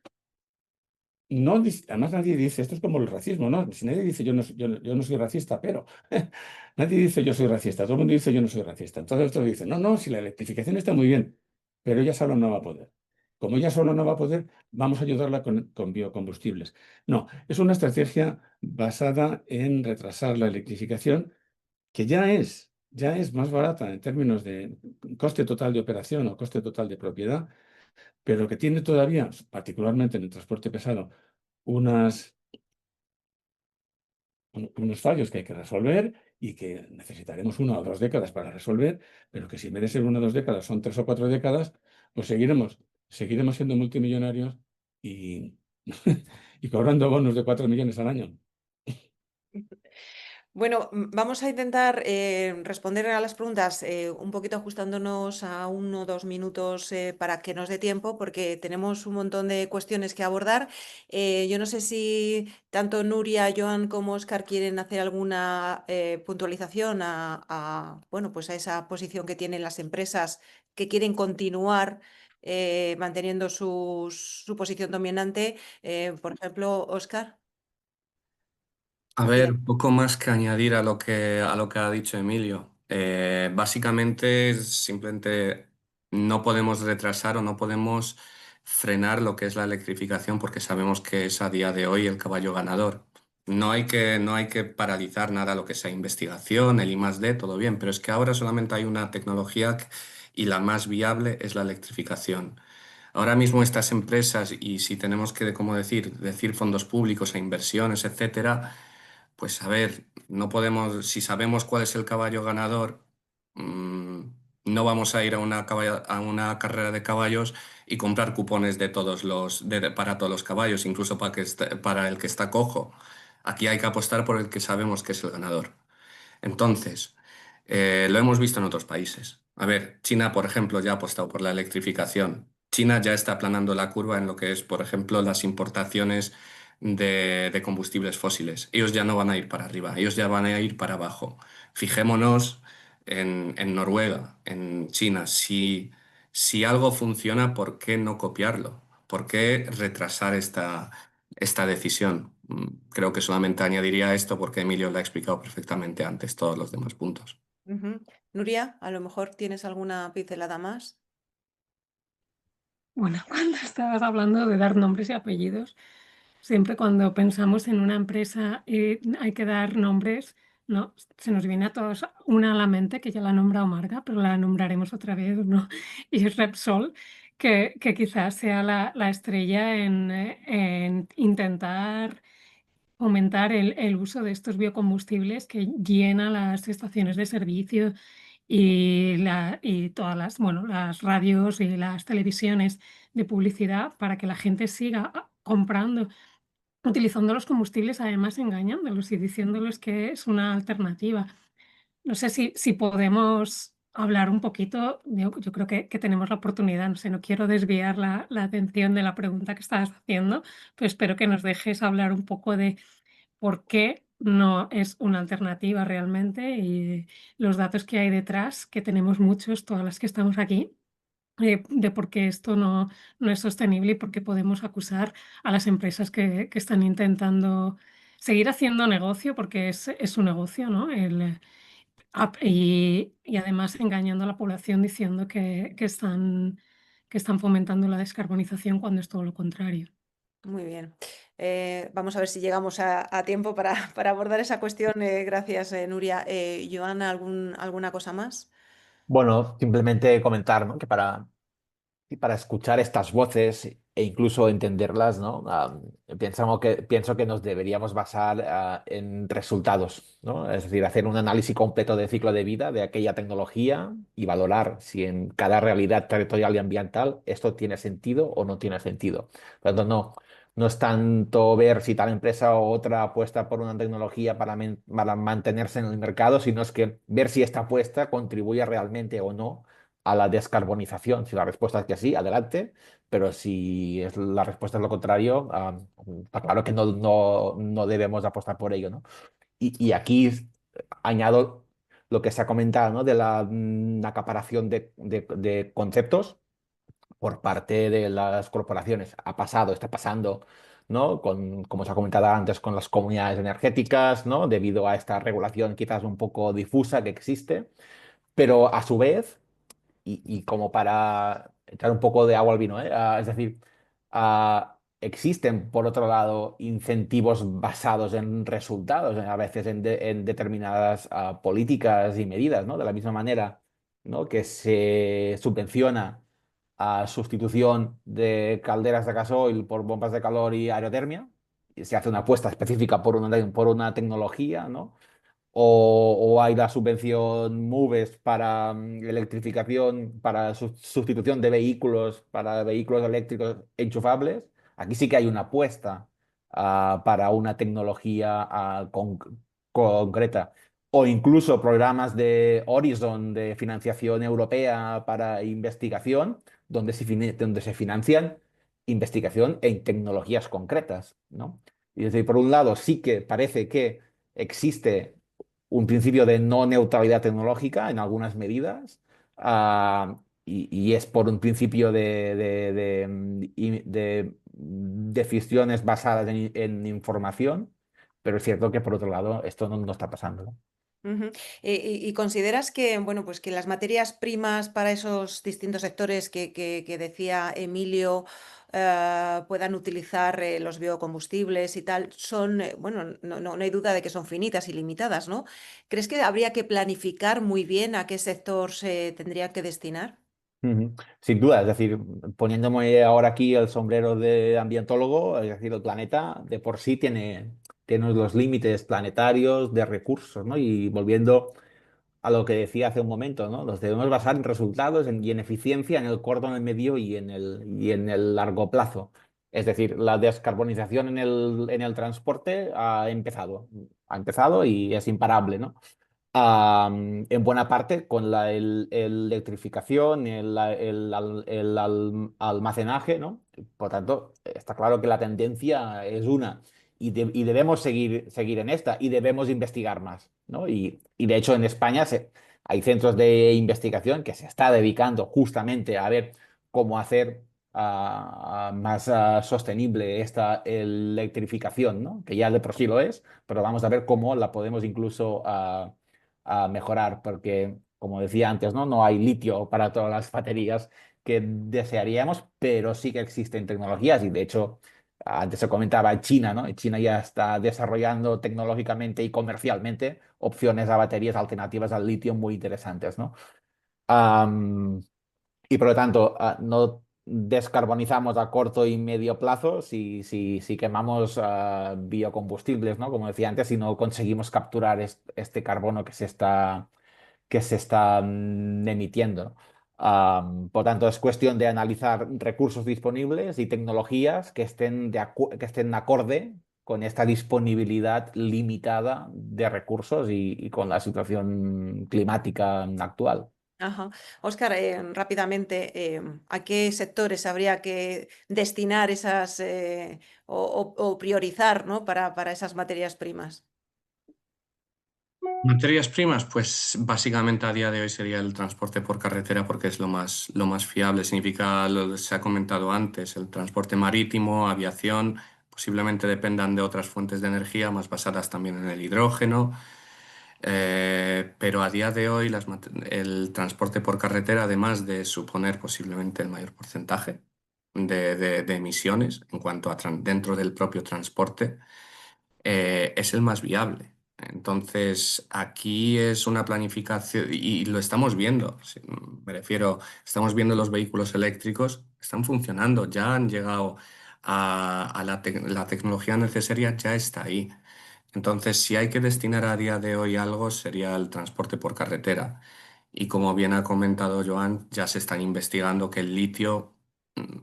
No, además nadie dice, esto es como el racismo, ¿no? Si nadie dice yo no soy racista, pero nadie dice yo soy racista, todo el mundo dice yo no soy racista. Entonces otros dicen, no, no, si la electrificación está muy bien, pero ella sola no va a poder. Como ella sola no va a poder, vamos a ayudarla con biocombustibles. No, es una estrategia basada en retrasar la electrificación, que ya es más barata en términos de coste total de operación o coste total de propiedad, pero que tiene todavía, particularmente en el transporte pesado, unos fallos que hay que resolver y que necesitaremos 1 o 2 décadas para resolver, pero que si en vez de ser 1 o 2 décadas son 3 o 4 décadas, pues seguiremos siendo multimillonarios y, y cobrando bonos de 4 millones al año. Bueno, vamos a intentar responder a las preguntas un poquito ajustándonos a 1 o 2 minutos para que nos dé tiempo, porque tenemos un montón de cuestiones que abordar. Yo no sé si tanto Nuria, Joan como Oscar quieren hacer alguna puntualización bueno, pues a esa posición que tienen las empresas que quieren continuar manteniendo su posición dominante. Por ejemplo, Oscar. A ver, poco más que añadir a lo que ha dicho Emilio. Básicamente, simplemente no podemos retrasar o no podemos frenar lo que es la electrificación porque sabemos que es a día de hoy el caballo ganador. No hay que paralizar nada lo que sea investigación, el I+D, todo bien, pero es que ahora solamente hay una tecnología y la más viable es la electrificación. Ahora mismo estas empresas, y si tenemos que, como decir fondos públicos e inversiones, etcétera, pues a ver, no podemos, si sabemos cuál es el caballo ganador, Mm, no vamos a ir a a una carrera de caballos y comprar cupones de para todos los caballos, incluso para el que está cojo. Aquí hay que apostar por el que sabemos que es el ganador. Entonces, lo hemos visto en otros países. A ver, China, por ejemplo, ya ha apostado por la electrificación. China ya está aplanando la curva en lo que es, por ejemplo, las importaciones de combustibles fósiles. Ellos ya no van a ir para arriba, ellos ya van a ir para abajo. Fijémonos en Noruega, en China. Si algo funciona, ¿por qué no copiarlo? ¿Por qué retrasar esta decisión? Creo que solamente añadiría esto porque Emilio lo ha explicado perfectamente antes, todos los demás puntos. Ujú. Nuria, a lo mejor tienes alguna pincelada más. Bueno, cuando estabas hablando de dar nombres y apellidos, siempre cuando pensamos en una empresa y hay que dar nombres, ¿no? Se nos viene a todos una a la mente, que ya la ha nombrado Marga, pero la nombraremos otra vez, ¿no? Y es Repsol, que quizás sea la estrella en intentar fomentar el uso de estos biocombustibles que llena las estaciones de servicio y todas las, bueno, las radios y las televisiones de publicidad para que la gente siga comprando, utilizando los combustibles, además engañándolos y diciéndoles que es una alternativa. No sé si podemos hablar un poquito, yo creo que tenemos la oportunidad, no sé, no quiero desviar la atención de la pregunta que estabas haciendo, pero espero que nos dejes hablar un poco de por qué no es una alternativa realmente y los datos que hay detrás, que tenemos muchos, todas las que estamos aquí, de por qué esto no es sostenible y por qué podemos acusar a las empresas que están intentando seguir haciendo negocio, porque es un negocio, ¿no? Y además engañando a la población diciendo que están fomentando la descarbonización cuando es todo lo contrario. Muy bien. Vamos a ver si llegamos a tiempo para abordar esa cuestión. Gracias, Nuria. Joana, ¿alguna cosa más? Bueno, simplemente comentar, ¿no? Que para escuchar estas voces e incluso entenderlas, ¿no? Pienso que nos deberíamos basar en resultados, ¿no? Es decir, hacer un análisis completo del ciclo de vida de aquella tecnología y valorar si en cada realidad territorial y ambiental esto tiene sentido o no tiene sentido. Por lo tanto, no es tanto ver si tal empresa o otra apuesta por una tecnología para mantenerse en el mercado, sino es que ver si esta apuesta contribuye realmente o no a la descarbonización. Si la respuesta es que sí, adelante, pero si la respuesta es lo contrario, está claro que no debemos apostar por ello, ¿no? Y aquí añado lo que se ha comentado, ¿no? De la acaparación de conceptos por parte de las corporaciones. Ha pasado, está pasando, ¿no? Como se ha comentado antes, con las comunidades energéticas, ¿no? Debido a esta regulación quizás un poco difusa que existe, pero a su vez y como para echar un poco de agua al vino, ¿eh? Es decir, existen, por otro lado, incentivos basados en resultados, a veces en determinadas políticas y medidas, ¿no? De la misma manera, ¿no? Que se subvenciona a sustitución de calderas de gasoil por bombas de calor y aerotermia, y se hace una apuesta específica por una tecnología, ¿no? O hay la subvención MOVES para electrificación, para sustitución de vehículos, para vehículos eléctricos enchufables. Aquí sí que hay una apuesta para una tecnología concreta. O incluso programas de Horizon de financiación europea para investigación, donde se financian investigación en tecnologías concretas, ¿no? Y es decir, por un lado, sí que parece que existe un principio de no neutralidad tecnológica en algunas medidas, y es por un principio de decisiones basadas en información, pero es cierto que por otro lado esto no está pasando, ¿no? Ujú. ¿Y consideras que, bueno, pues que las materias primas para esos distintos sectores que decía Emilio puedan utilizar los biocombustibles y tal son, bueno, no hay duda de que son finitas y limitadas, ¿no? ¿Crees que habría que planificar muy bien a qué sector se tendría que destinar? Ujú. Sin duda, es decir, poniéndome ahora aquí el sombrero de ambientólogo, es decir, el planeta de por sí tiene los límites planetarios de recursos, ¿no? Y volviendo a lo que decía hace un momento, ¿no? Nos debemos basar en resultados y en eficiencia en el corto, en el medio y en el largo plazo. Es decir, la descarbonización en el transporte ha empezado y es imparable, ¿no? En buena parte con la electrificación, el almacenaje, ¿no? Por tanto, está claro que la tendencia es una y debemos seguir en esta y debemos investigar más, ¿no? Y de hecho en España hay centros de investigación que se está dedicando justamente a ver cómo hacer más sostenible esta electrificación, ¿no? Que ya de por sí lo es, pero vamos a ver cómo la podemos incluso a mejorar, porque, como decía antes, ¿no? No hay litio para todas las baterías que desearíamos, pero sí que existen tecnologías y de hecho, antes se comentaba China, ¿no? Y China ya está desarrollando tecnológicamente y comercialmente opciones a baterías alternativas al litio muy interesantes, ¿no? Am, y por lo tanto, no descarbonizamos a corto y medio plazo si quemamos biocombustibles, ¿no? Como decía antes, si no conseguimos capturar este carbono que se está emitiendo. Por tanto, es cuestión de analizar recursos disponibles y tecnologías que estén acorde con esta disponibilidad limitada de recursos y con la situación climática actual. Ajá. Óscar, rápidamente, ¿a qué sectores habría que destinar esas o priorizar, ¿no? para esas materias primas? Materias primas, pues básicamente a día de hoy sería el transporte por carretera porque es lo más fiable. Significa, lo que se ha comentado antes, el transporte marítimo, aviación, posiblemente dependan de otras fuentes de energía más basadas también en el hidrógeno. Pero a día de hoy el transporte por carretera, además de suponer posiblemente el mayor porcentaje de emisiones en cuanto a dentro del propio transporte, es el más viable. Entonces, aquí es una planificación y lo estamos viendo. Me refiero, estamos viendo los vehículos eléctricos, están funcionando, ya han llegado a la tecnología necesaria, ya está ahí. Entonces, si hay que destinar a día de hoy algo, sería el transporte por carretera. Y como bien ha comentado Joan, ya se están investigando que el litio,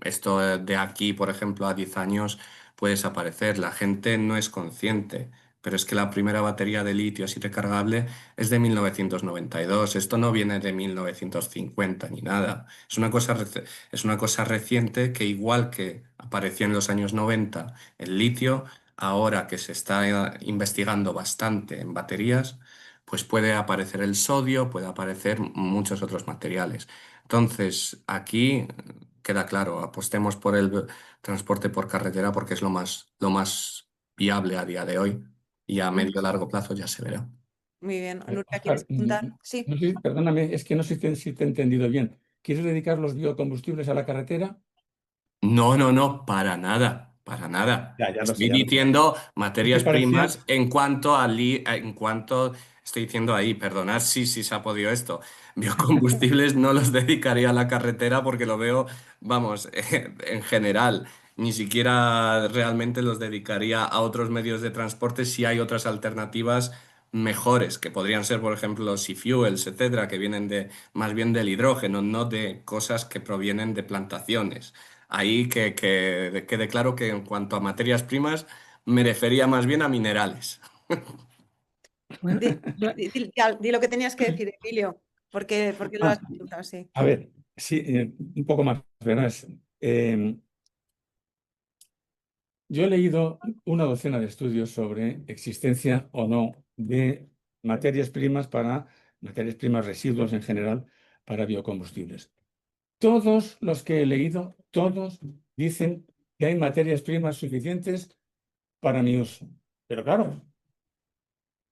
esto de aquí, por ejemplo, a 10 años puede desaparecer. La gente no es consciente, pero es que la primera batería de litio así recargable es de 1992. Esto no viene de 1950 ni nada. Es una cosa reciente que igual que apareció en los años 90 el litio, ahora que se está investigando bastante en baterías, pues puede aparecer el sodio, puede aparecer muchos otros materiales. Entonces, aquí queda claro, apostemos por el transporte por carretera porque es lo más viable a día de hoy y a medio largo plazo ya se verá. Muy bien. Nuria, ¿quieres Óscar, preguntar? Sí. no sé, perdóname, es que no sé si te he entendido bien. ¿Quieres dedicar los biocombustibles a la carretera? No, no, no, para nada, para nada. Ya lo sé, Estoy ya lo sé. diciendo ¿No te materias parecía? primas en cuanto estoy diciendo ahí, perdonad si se ha podido esto. Biocombustibles no los dedicaría a la carretera porque lo veo, vamos, en general. Ni siquiera realmente los dedicaría a otros medios de transporte si hay otras alternativas mejores, que podrían ser, por ejemplo, los e-fuels, etcétera, que vienen más bien del hidrógeno, no de cosas que provienen de plantaciones. Ahí que quede claro que en cuanto a materias primas me refería más bien a minerales. Bueno, Di, di lo que tenías que decir, Emilio, porque lo Ah, has preguntado, sí. a ver, sí, un poco más, verás. Yo he leído una docena de estudios sobre existencia o no de materias primas residuos en general, para biocombustibles. Todos los que he leído, todos dicen que hay materias primas suficientes para mi uso. Pero claro,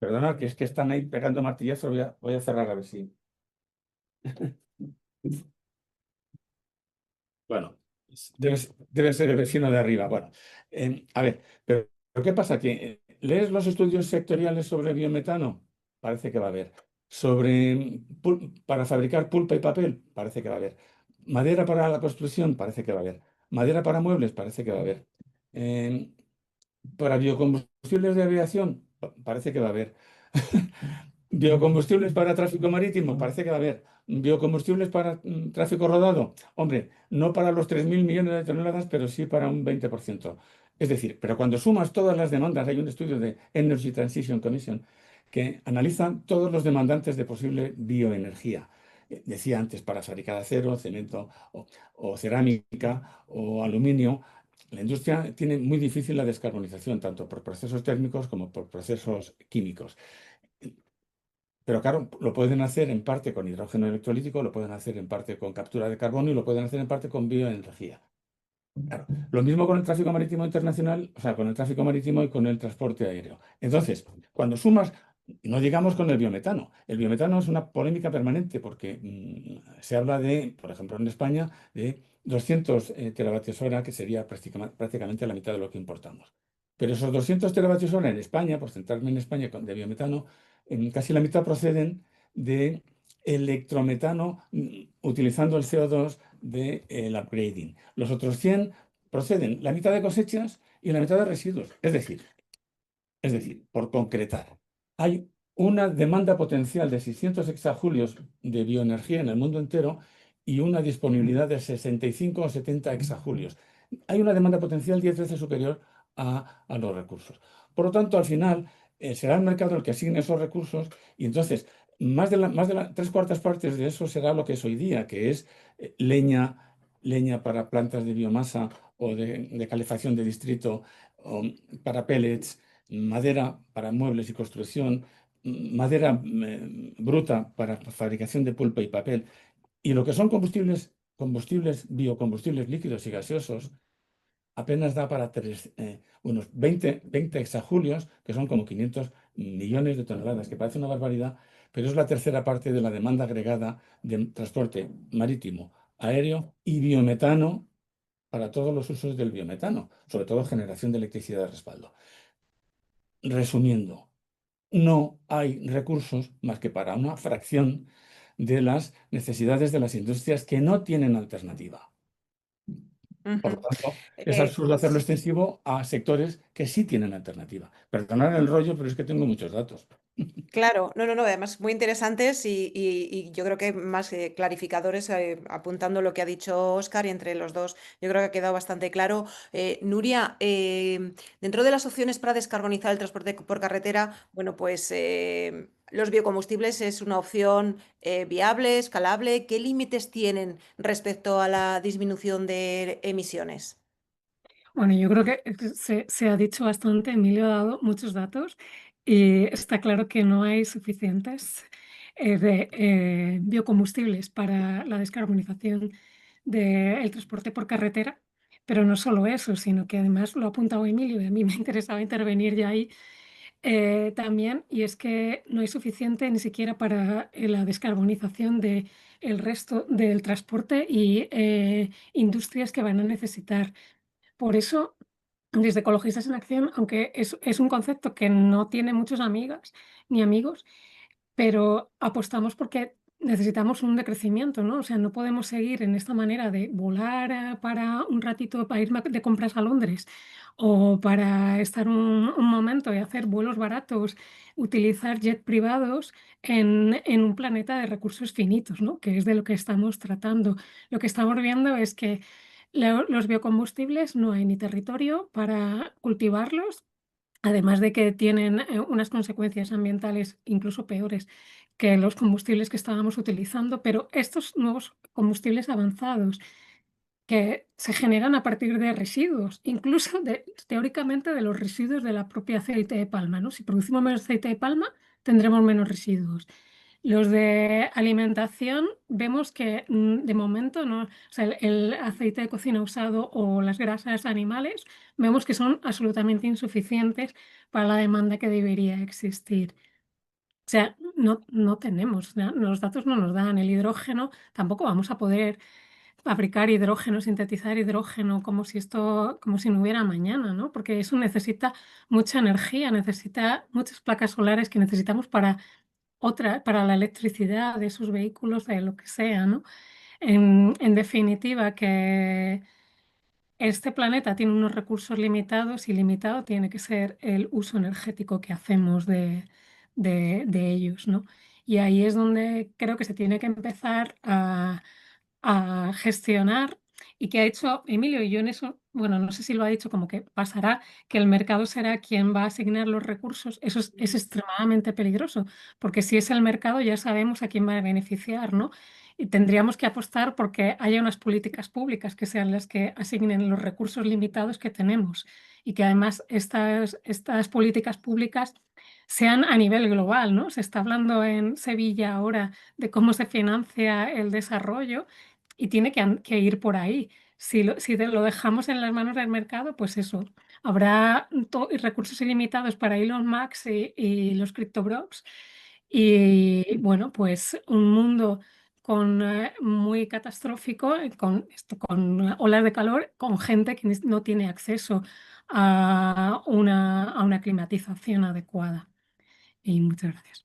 perdona, que es que están ahí pegando martillazos, voy a cerrar a ver si. Bueno, debe ser el vecino de arriba. Bueno, a ver, pero ¿qué pasa? Que lees los estudios sectoriales sobre biometano, parece que va a haber. Para fabricar pulpa y papel, parece que va a haber. Madera para la construcción, parece que va a haber. Madera para muebles, parece que va a haber. Eh, para biocombustibles de aviación, parece que va a haber. Biocombustibles para tráfico marítimo, parece que va a haber. Biocombustibles para tráfico rodado, hombre, no para los 3.000 millones de toneladas, pero sí para un 20%. Es decir, pero cuando sumas todas las demandas, hay un estudio de Energy Transition Commission que analiza todos los demandantes de posible bioenergía. Decía antes, para fabricar acero, cemento o cerámica o aluminio. La industria tiene muy difícil la descarbonización, tanto por procesos térmicos como por procesos químicos. Pero claro, lo pueden hacer en parte con hidrógeno electrolítico, lo pueden hacer en parte con captura de carbono y lo pueden hacer en parte con bioenergía. Claro, lo mismo con el tráfico marítimo internacional, o sea, con el tráfico marítimo y con el transporte aéreo. Entonces, cuando sumas, no digamos con el biometano. El biometano es una polémica permanente porque se habla de, por ejemplo, en España, de 200 teravatios hora, que sería prácticamente la mitad de lo que importamos. Pero esos 200 teravatios hora en España, por centrarme en España de biometano, casi la mitad proceden de electrometano utilizando el CO2 del upgrading. Los otros 100 proceden la mitad de cosechas y la mitad de residuos. Es decir, por concretar, hay una demanda potencial de 600 exajulios de bioenergía en el mundo entero y una disponibilidad de 65 o 70 exajulios. Hay una demanda potencial 10 veces superior a los recursos. Por lo tanto, al final, será el mercado el que asigne esos recursos y entonces más de las 3/4 partes de eso será lo que es hoy día, que es leña para plantas de biomasa o de calefacción de distrito, o para pellets, madera para muebles y construcción, madera bruta para fabricación de pulpa y papel. Y lo que son biocombustibles líquidos y gaseosos, apenas da para unos 20 exajulios, que son como 500 millones de toneladas, que parece una barbaridad, pero es la tercera parte de la demanda agregada de transporte marítimo, aéreo y biometano para todos los usos del biometano, sobre todo generación de electricidad de respaldo. Resumiendo, no hay recursos más que para una fracción de las necesidades de las industrias que no tienen alternativa. Por lo tanto, es absurdo hacerlo extensivo a sectores que sí tienen alternativa. Perdonad el rollo, pero es que tengo muchos datos. Claro, no, además muy interesantes y yo creo que más clarificadores, apuntando lo que ha dicho Óscar y entre los dos, yo creo que ha quedado bastante claro. Nuria, dentro de las opciones para descarbonizar el transporte por carretera, bueno, pues los biocombustibles es una opción viable, escalable. ¿Qué límites tienen respecto a la disminución de emisiones? Bueno, yo creo que se ha dicho bastante, Emilio ha dado muchos datos y está claro que no hay suficientes biocombustibles para la descarbonización del transporte por carretera, pero no solo eso, sino que además lo ha apuntado Emilio y a mí me interesaba intervenir ya ahí también, y es que no hay suficiente ni siquiera para la descarbonización del resto del transporte y industrias que van a necesitar. Por eso, desde Ecologistas en Acción, aunque es un concepto que no tiene muchas amigas ni amigos, pero apostamos porque necesitamos un decrecimiento, ¿no? O sea, no podemos seguir en esta manera de volar para un ratito para irme de compras a Londres o para estar un momento y hacer vuelos baratos, utilizar jet privados en un planeta de recursos finitos, ¿no? Que es de lo que estamos tratando. Lo que estamos viendo es que los biocombustibles no hay ni territorio para cultivarlos, además de que tienen unas consecuencias ambientales incluso peores que los combustibles que estábamos utilizando, pero estos nuevos combustibles avanzados que se generan a partir de residuos, incluso teóricamente de los residuos de la propia aceite de palma, ¿no? Si producimos menos aceite de palma, tendremos menos residuos. Los de alimentación vemos que de momento no, o sea, el aceite de cocina usado o las grasas animales vemos que son absolutamente insuficientes para la demanda que debería existir. O sea, no tenemos, los datos no nos dan el hidrógeno, tampoco vamos a poder fabricar hidrógeno, sintetizar hidrógeno como si no hubiera mañana, ¿no? Porque eso necesita mucha energía, necesita muchas placas solares que necesitamos para la electricidad de esos vehículos, de lo que sea, ¿no? En definitiva, que este planeta tiene unos recursos limitados y limitado tiene que ser el uso energético que hacemos de de ellos, ¿no? Y ahí es donde creo que se tiene que empezar a gestionar, y que ha hecho Emilio, y yo en eso, bueno, no sé si lo ha dicho, como que pasará, que el mercado será quien va a asignar los recursos. Eso es extremadamente peligroso, porque si es el mercado ya sabemos a quién va a beneficiar, ¿no? Y tendríamos que apostar porque haya unas políticas públicas que sean las que asignen los recursos limitados que tenemos, y que además estas políticas públicas sean a nivel global, ¿no? Se está hablando en Sevilla ahora de cómo se financia el desarrollo, y tiene que ir por ahí. Si lo dejamos en las manos del mercado, pues eso, habrá recursos ilimitados para Elon Musk y los criptobros. Y bueno, pues un mundo muy catastrófico, con olas de calor, con gente que no tiene acceso a una climatización adecuada. Y muchas gracias.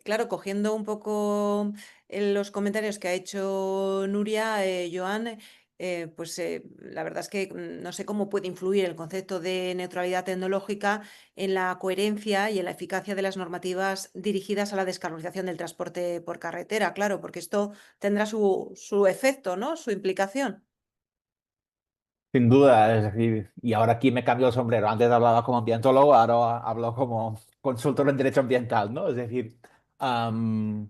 Claro, cogiendo un poco los comentarios que ha hecho Nuria, Joan, pues la verdad es que no sé cómo puede influir el concepto de neutralidad tecnológica en la coherencia y en la eficacia de las normativas dirigidas a la descarbonización del transporte por carretera, claro, porque esto tendrá su efecto, ¿no? Su implicación. Sin duda, es decir, y ahora aquí me cambio el sombrero. Antes hablaba como ambientólogo, ahora hablo como consultor en derecho ambiental, ¿no? Es decir, am,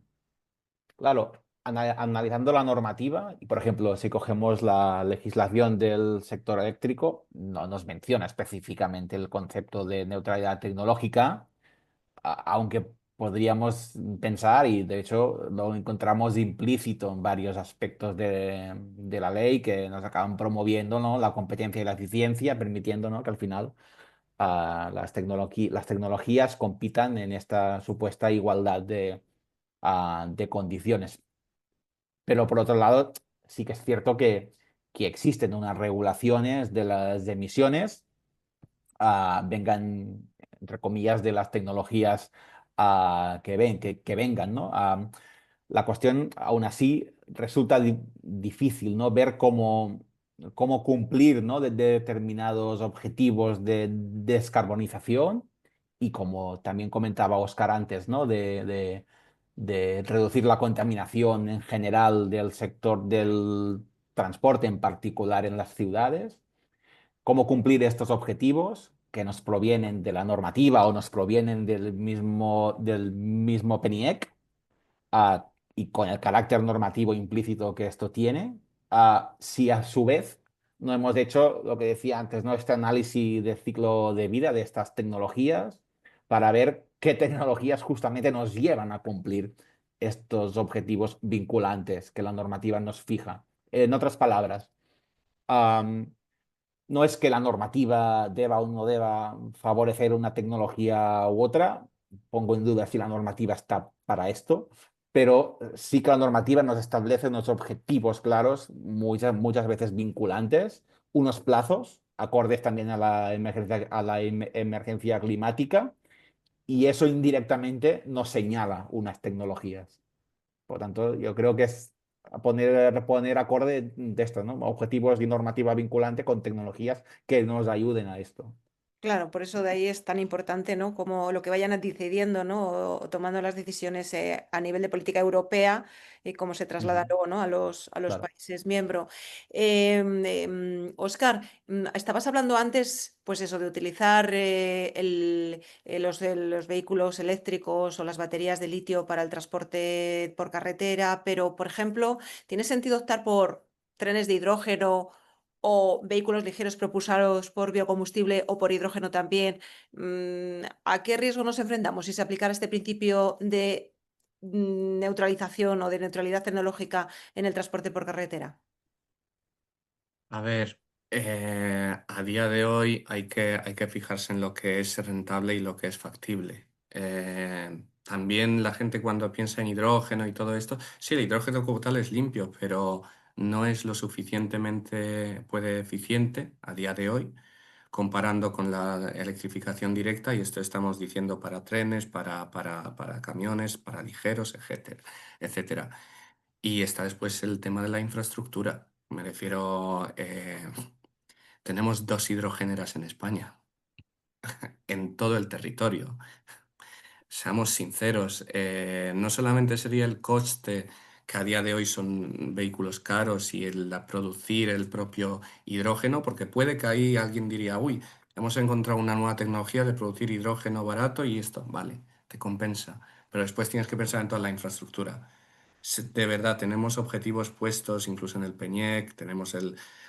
claro, analizando la normativa, y por ejemplo, si cogemos la legislación del sector eléctrico, no nos menciona específicamente el concepto de neutralidad tecnológica, aunque podríamos pensar, y de hecho lo encontramos implícito en varios aspectos de la ley que nos acaban promoviendo, ¿no? La competencia y la eficiencia, permitiendo, ¿no? Que al final las tecnologías compitan en esta supuesta igualdad de condiciones. Pero por otro lado, sí que es cierto que existen unas regulaciones de las emisiones, vengan, entre comillas, de las tecnologías que vengan, ¿no? La cuestión, aún así, resulta difícil, ¿no? Ver cómo cumplir, ¿no? de determinados objetivos de descarbonización, y como también comentaba Oscar antes, ¿no? De reducir la contaminación en general del sector del transporte, en particular en las ciudades. Cómo cumplir estos objetivos que nos provienen de la normativa o nos provienen del mismo PNIEC, y con el carácter normativo implícito que esto tiene, si a su vez no hemos hecho lo que decía antes, ¿no? Este análisis de ciclo de vida de estas tecnologías, para ver qué tecnologías justamente nos llevan a cumplir estos objetivos vinculantes que la normativa nos fija. En otras palabras, no es que la normativa deba o no deba favorecer una tecnología u otra, pongo en duda si la normativa está para esto, pero sí que la normativa nos establece unos objetivos claros, muchas veces vinculantes, unos plazos acordes también a la emergencia climática, y eso indirectamente nos señala unas tecnologías. Por tanto, yo creo que es poner acorde de esto, ¿no? Objetivos y normativa vinculante con tecnologías que nos ayuden a esto. Claro, por eso de ahí es tan importante, ¿no? Como lo que vayan decidiendo, ¿no? O tomando las decisiones a nivel de política europea y cómo se traslada Ujú. luego, ¿no? A los Claro. países miembros. Óscar, estabas hablando antes, pues eso, de utilizar los vehículos eléctricos o las baterías de litio para el transporte por carretera, pero, por ejemplo, ¿tiene sentido optar por trenes de hidrógeno o vehículos ligeros propulsados por biocombustible o por hidrógeno también? ¿A qué riesgo nos enfrentamos si se aplicara este principio de neutralización o de neutralidad tecnológica en el transporte por carretera? A ver, a día de hoy hay que fijarse en lo que es rentable y lo que es factible. También la gente cuando piensa en hidrógeno y todo esto, sí, el hidrógeno como tal es limpio, pero no es lo suficientemente eficiente a día de hoy, comparando con la electrificación directa, y esto estamos diciendo para trenes, para camiones, para ligeros, etcétera, etcétera. Y está después el tema de la infraestructura. Me refiero, tenemos dos hidrogeneras en España. en todo el territorio. Seamos sinceros, no solamente sería el coste, que a día de hoy son vehículos caros, y producir el propio hidrógeno, porque puede que ahí alguien diría, uy, hemos encontrado una nueva tecnología de producir hidrógeno barato y esto, vale, te compensa. Pero después tienes que pensar en toda la infraestructura. De verdad, tenemos objetivos puestos incluso en el PNIEC, tenemos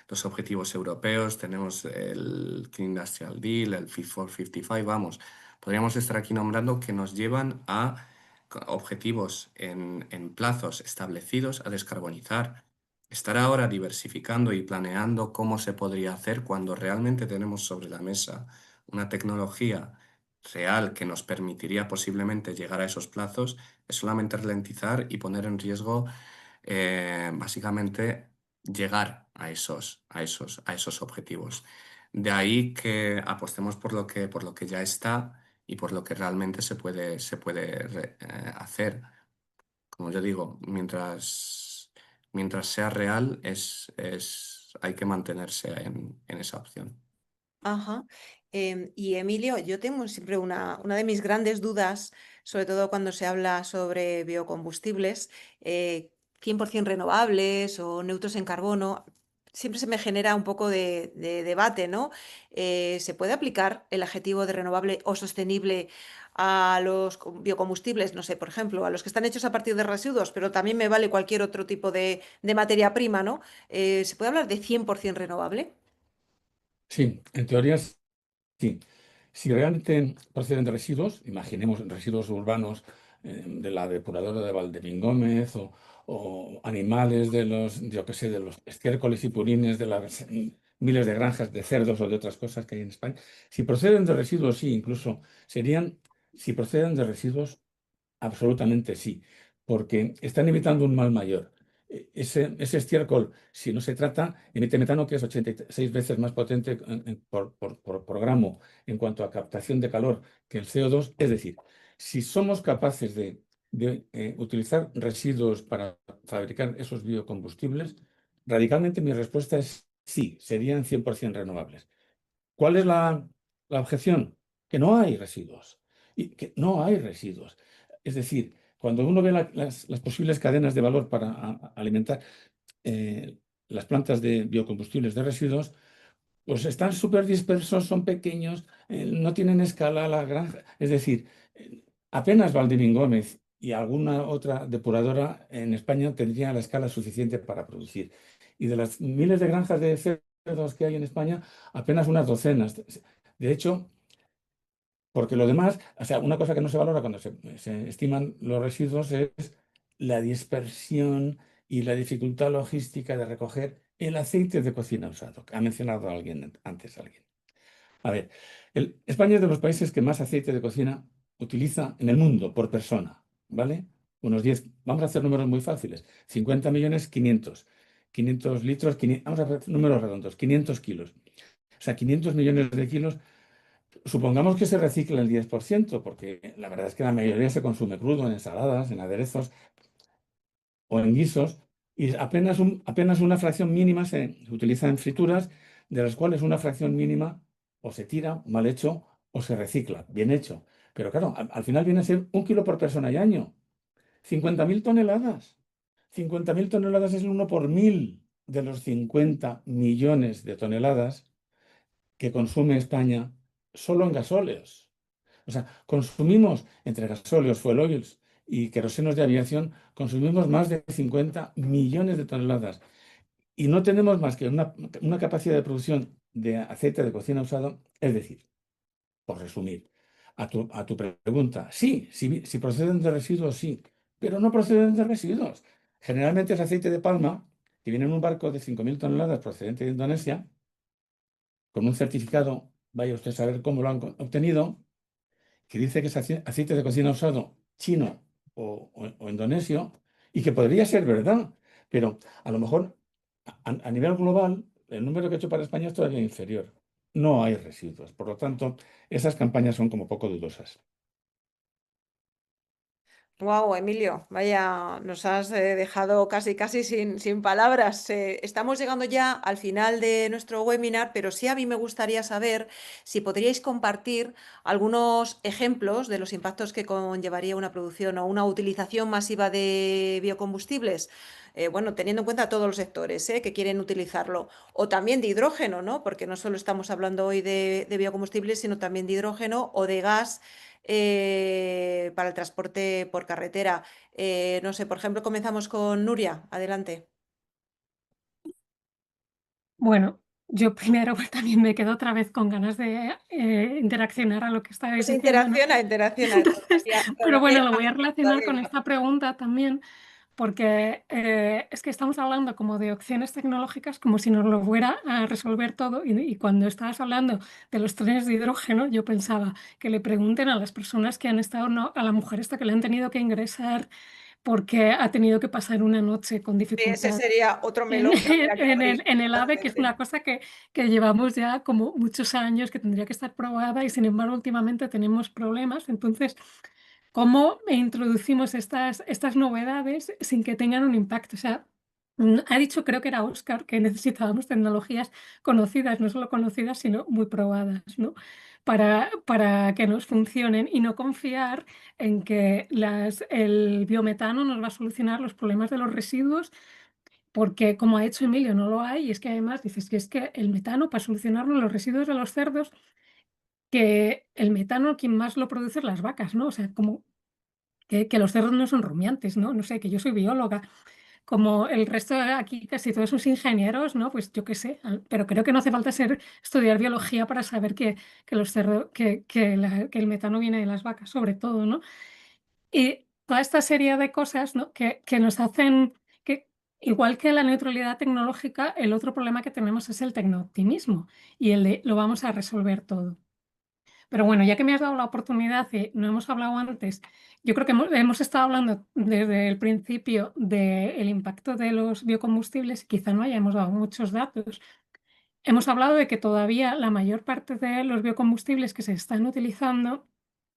los objetivos europeos, tenemos el Clean Industrial Deal, el Fit for 55, vamos, podríamos estar aquí nombrando, que nos llevan a objetivos en plazos establecidos a descarbonizar. Estar ahora diversificando y planeando cómo se podría hacer cuando realmente tenemos sobre la mesa una tecnología real que nos permitiría posiblemente llegar a esos plazos, es solamente ralentizar y poner en riesgo, básicamente, llegar a esos objetivos. De ahí que apostemos por lo que ya está y por lo que realmente se puede hacer. Como yo digo, mientras sea real, hay que mantenerse en esa opción. Ajá. Y Emilio, yo tengo siempre una de mis grandes dudas, sobre todo cuando se habla sobre biocombustibles, 100% renovables o neutros en carbono, siempre se me genera un poco de debate, ¿no? ¿Se puede aplicar el adjetivo de renovable o sostenible a los biocombustibles? No sé, por ejemplo, a los que están hechos a partir de residuos, pero también me vale cualquier otro tipo de materia prima, ¿no? ¿Se puede hablar de 100% renovable? Sí, en teoría sí. Si realmente proceden de residuos, imaginemos residuos urbanos de la depuradora de Valdemín Gómez o animales de los, yo qué sé, de los estiércoles y purines de las miles de granjas de cerdos o de otras cosas que hay en España. Si proceden de residuos, sí, incluso si proceden de residuos, absolutamente sí, porque están evitando un mal mayor. Ese estiércol, si no se trata, emite metano, que es 86 veces más potente por gramo en cuanto a captación de calor que el CO2. Es decir, si somos capaces de utilizar residuos para fabricar esos biocombustibles, radicalmente mi respuesta es sí, serían 100% renovables. ¿Cuál es la objeción? Que no hay residuos. Y que no hay residuos. Es decir, cuando uno ve las posibles cadenas de valor para alimentar eh, las plantas de biocombustibles de residuos, pues están súper dispersos, son pequeños, no tienen escala la granja. Es decir, apenas Valdivín Gómez y alguna otra depuradora en España tendría la escala suficiente para producir. Y de las miles de granjas de cerdos que hay en España, apenas unas docenas. De hecho, porque lo demás, o sea, una cosa que no se valora cuando se estiman los residuos es la dispersión y la dificultad logística de recoger el aceite de cocina usado. Ha mencionado antes alguien. A ver, España es de los países que más aceite de cocina utiliza en el mundo por persona, ¿vale? Unos 10, vamos a hacer números muy fáciles. 50 millones, 500. 500 litros, vamos a hacer números redondos, 500 kilos. O sea, 500 millones de kilos. Supongamos que se recicla el 10%, porque la verdad es que la mayoría se consume crudo en ensaladas, en aderezos o en guisos, y apenas una fracción mínima se utiliza en frituras, de las cuales una fracción mínima o se tira, mal hecho, o se recicla, bien hecho. Pero claro, al final viene a ser 1 kilo por persona y año. 50.000 toneladas. 50.000 toneladas es el 1 por 1000 de los 50 millones de toneladas que consume España solo en gasóleos. O sea, consumimos entre gasóleos, fuel oils y querosenos de aviación, consumimos más de 50 millones de toneladas. Y no tenemos más que una capacidad de producción de aceite de cocina usado. Es decir, por resumir, a tu pregunta, sí, si proceden de residuos, sí, pero no proceden de residuos. Generalmente es aceite de palma que viene en un barco de 5.000 toneladas procedente de Indonesia, con un certificado, vaya usted a saber cómo lo han obtenido, que dice que es aceite de cocina usado chino o indonesio, y que podría ser verdad, pero a lo mejor a nivel global el número que he hecho para España es todavía inferior. No hay residuos, por lo tanto, esas campañas son como poco dudosas. Wow, Emilio, vaya, nos has dejado casi sin palabras. Estamos llegando ya al final de nuestro webinar, pero sí a mí me gustaría saber si podríais compartir algunos ejemplos de los impactos que conllevaría una producción o una utilización masiva de biocombustibles. Bueno, teniendo en cuenta todos los sectores que quieren utilizarlo, o también de hidrógeno, ¿no? Porque no solo estamos hablando hoy de biocombustibles, sino también de hidrógeno o de gas para el transporte por carretera. No sé, por ejemplo, comenzamos con Nuria. Adelante. Bueno, yo primero pues, también me quedo otra vez con ganas de interaccionar a lo que estabais Pues diciendo, ¿no? interacciona. Entonces, pero bueno, lo voy a relacionar con Venga. esta pregunta también, porque es que estamos hablando como de opciones tecnológicas como si nos lo fuera a resolver todo. Y cuando estabas hablando de los trenes de hidrógeno, yo pensaba que le pregunten a las personas que han estado, no, a la mujer esta que le han tenido que ingresar porque ha tenido que pasar una noche con Sí, ese dificultad sería otro en, melón que habría que abrir. en el AVE, que es Totalmente. una cosa que llevamos ya como muchos años, que tendría que estar probada y sin embargo últimamente tenemos problemas. Entonces, ¿cómo introducimos estas novedades sin que tengan un impacto? O sea, ha dicho, creo que era Óscar, que necesitábamos tecnologías conocidas, no solo conocidas, sino muy probadas, ¿no? Para que nos funcionen y no confiar en que el biometano nos va a solucionar los problemas de los residuos, porque como ha hecho Emilio, no lo hay, y es que además dices que es que el metano, para solucionarlo, los residuos de los cerdos, que el metano quien más lo produce es las vacas, ¿no? O sea, como que los cerdos no son rumiantes, ¿no? No sé, que yo soy bióloga, como el resto de aquí, casi todos sus ingenieros, ¿no? Pues yo qué sé, pero creo que no hace falta estudiar biología para saber que los cerdos, que el metano viene de las vacas, sobre todo, ¿no? Y toda esta serie de cosas, ¿no? que nos hacen que, igual que la neutralidad tecnológica, el otro problema que tenemos es el tecnooptimismo y el de lo vamos a resolver todo. Pero bueno, ya que me has dado la oportunidad y no hemos hablado antes, yo creo que hemos estado hablando desde el principio del impacto de los biocombustibles y quizá no hayamos dado muchos datos. Hemos hablado de que todavía la mayor parte de los biocombustibles que se están utilizando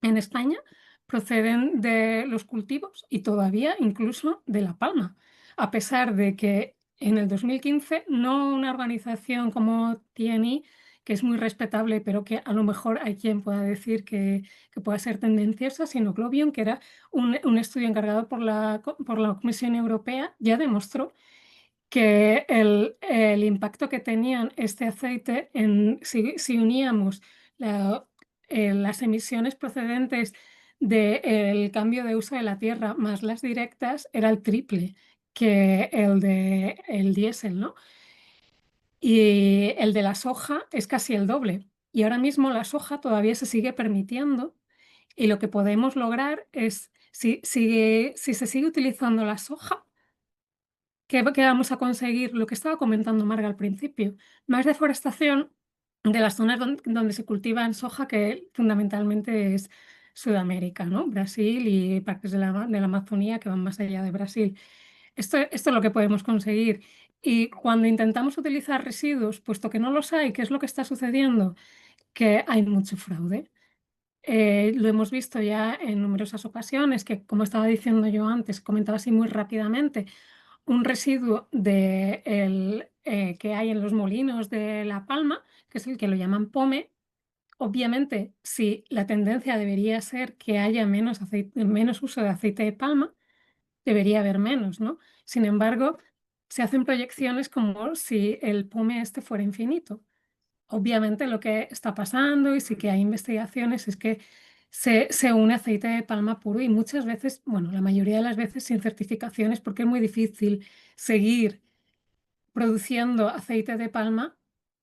en España proceden de los cultivos y todavía incluso de la palma, a pesar de que en el 2015 no una organización como TNI, que es muy respetable, pero que a lo mejor hay quien pueda decir que pueda ser tendenciosa, sino Globion, que era un estudio encargado por la Comisión Europea, ya demostró que el impacto que tenían este aceite, si uníamos las emisiones procedentes del cambio de uso de la tierra más las directas, era el triple que el diésel, ¿no? Y el de la soja es casi el doble. Y ahora mismo la soja todavía se sigue permitiendo, y lo que podemos lograr es, si se sigue utilizando la soja, ¿qué vamos a conseguir? Lo que estaba comentando Marga al principio, más deforestación de las zonas donde se cultiva soja, que fundamentalmente es Sudamérica, ¿no? Brasil y partes de la Amazonía que van más allá de Brasil. Esto es lo que podemos conseguir. Y cuando intentamos utilizar residuos, puesto que no los hay, ¿qué es lo que está sucediendo? Que hay mucho fraude. Lo hemos visto ya en numerosas ocasiones, que como estaba diciendo yo antes, comentaba así muy rápidamente, un residuo que hay en los molinos de La Palma, que es el que lo llaman POME. Obviamente, si la tendencia debería ser que haya menos uso de aceite de palma, debería haber menos, ¿no? Sin embargo, se hacen proyecciones como si el POME este fuera infinito. Obviamente lo que está pasando, y sí que hay investigaciones, es que se une aceite de palma puro y muchas veces, bueno, la mayoría de las veces sin certificaciones, porque es muy difícil seguir produciendo aceite de palma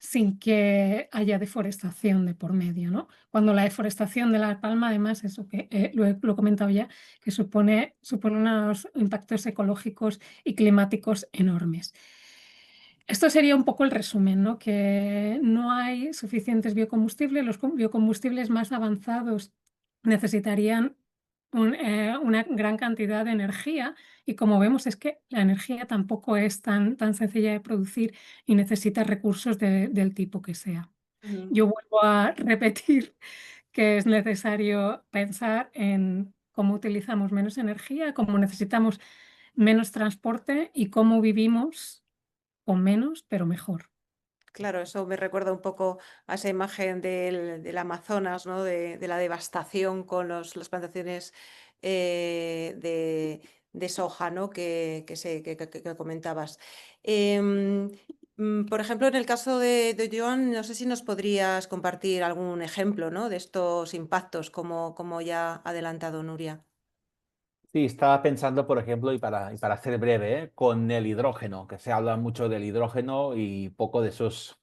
sin que haya deforestación de por medio, ¿no? Cuando la deforestación de la palma, además, eso que lo he comentado ya, que supone unos impactos ecológicos y climáticos enormes. Esto sería un poco el resumen, ¿no? Que no hay suficientes biocombustibles. Los biocombustibles más avanzados necesitarían una gran cantidad de energía, y como vemos es que la energía tampoco es tan sencilla de producir y necesita recursos del tipo que sea. Yo vuelvo a repetir que es necesario pensar en cómo utilizamos menos energía, cómo necesitamos menos transporte y cómo vivimos con menos, pero mejor. Claro, eso me recuerda un poco a esa imagen del Amazonas, ¿no? De la devastación con las plantaciones de soja, ¿no? Que comentabas. Em, por ejemplo, en el caso de Joan, no sé si nos podrías compartir algún ejemplo, ¿no? De estos impactos, como ya ha adelantado Nuria. Sí, estaba pensando, por ejemplo, y para ser breve, con el hidrógeno, que se habla mucho del hidrógeno y poco de sus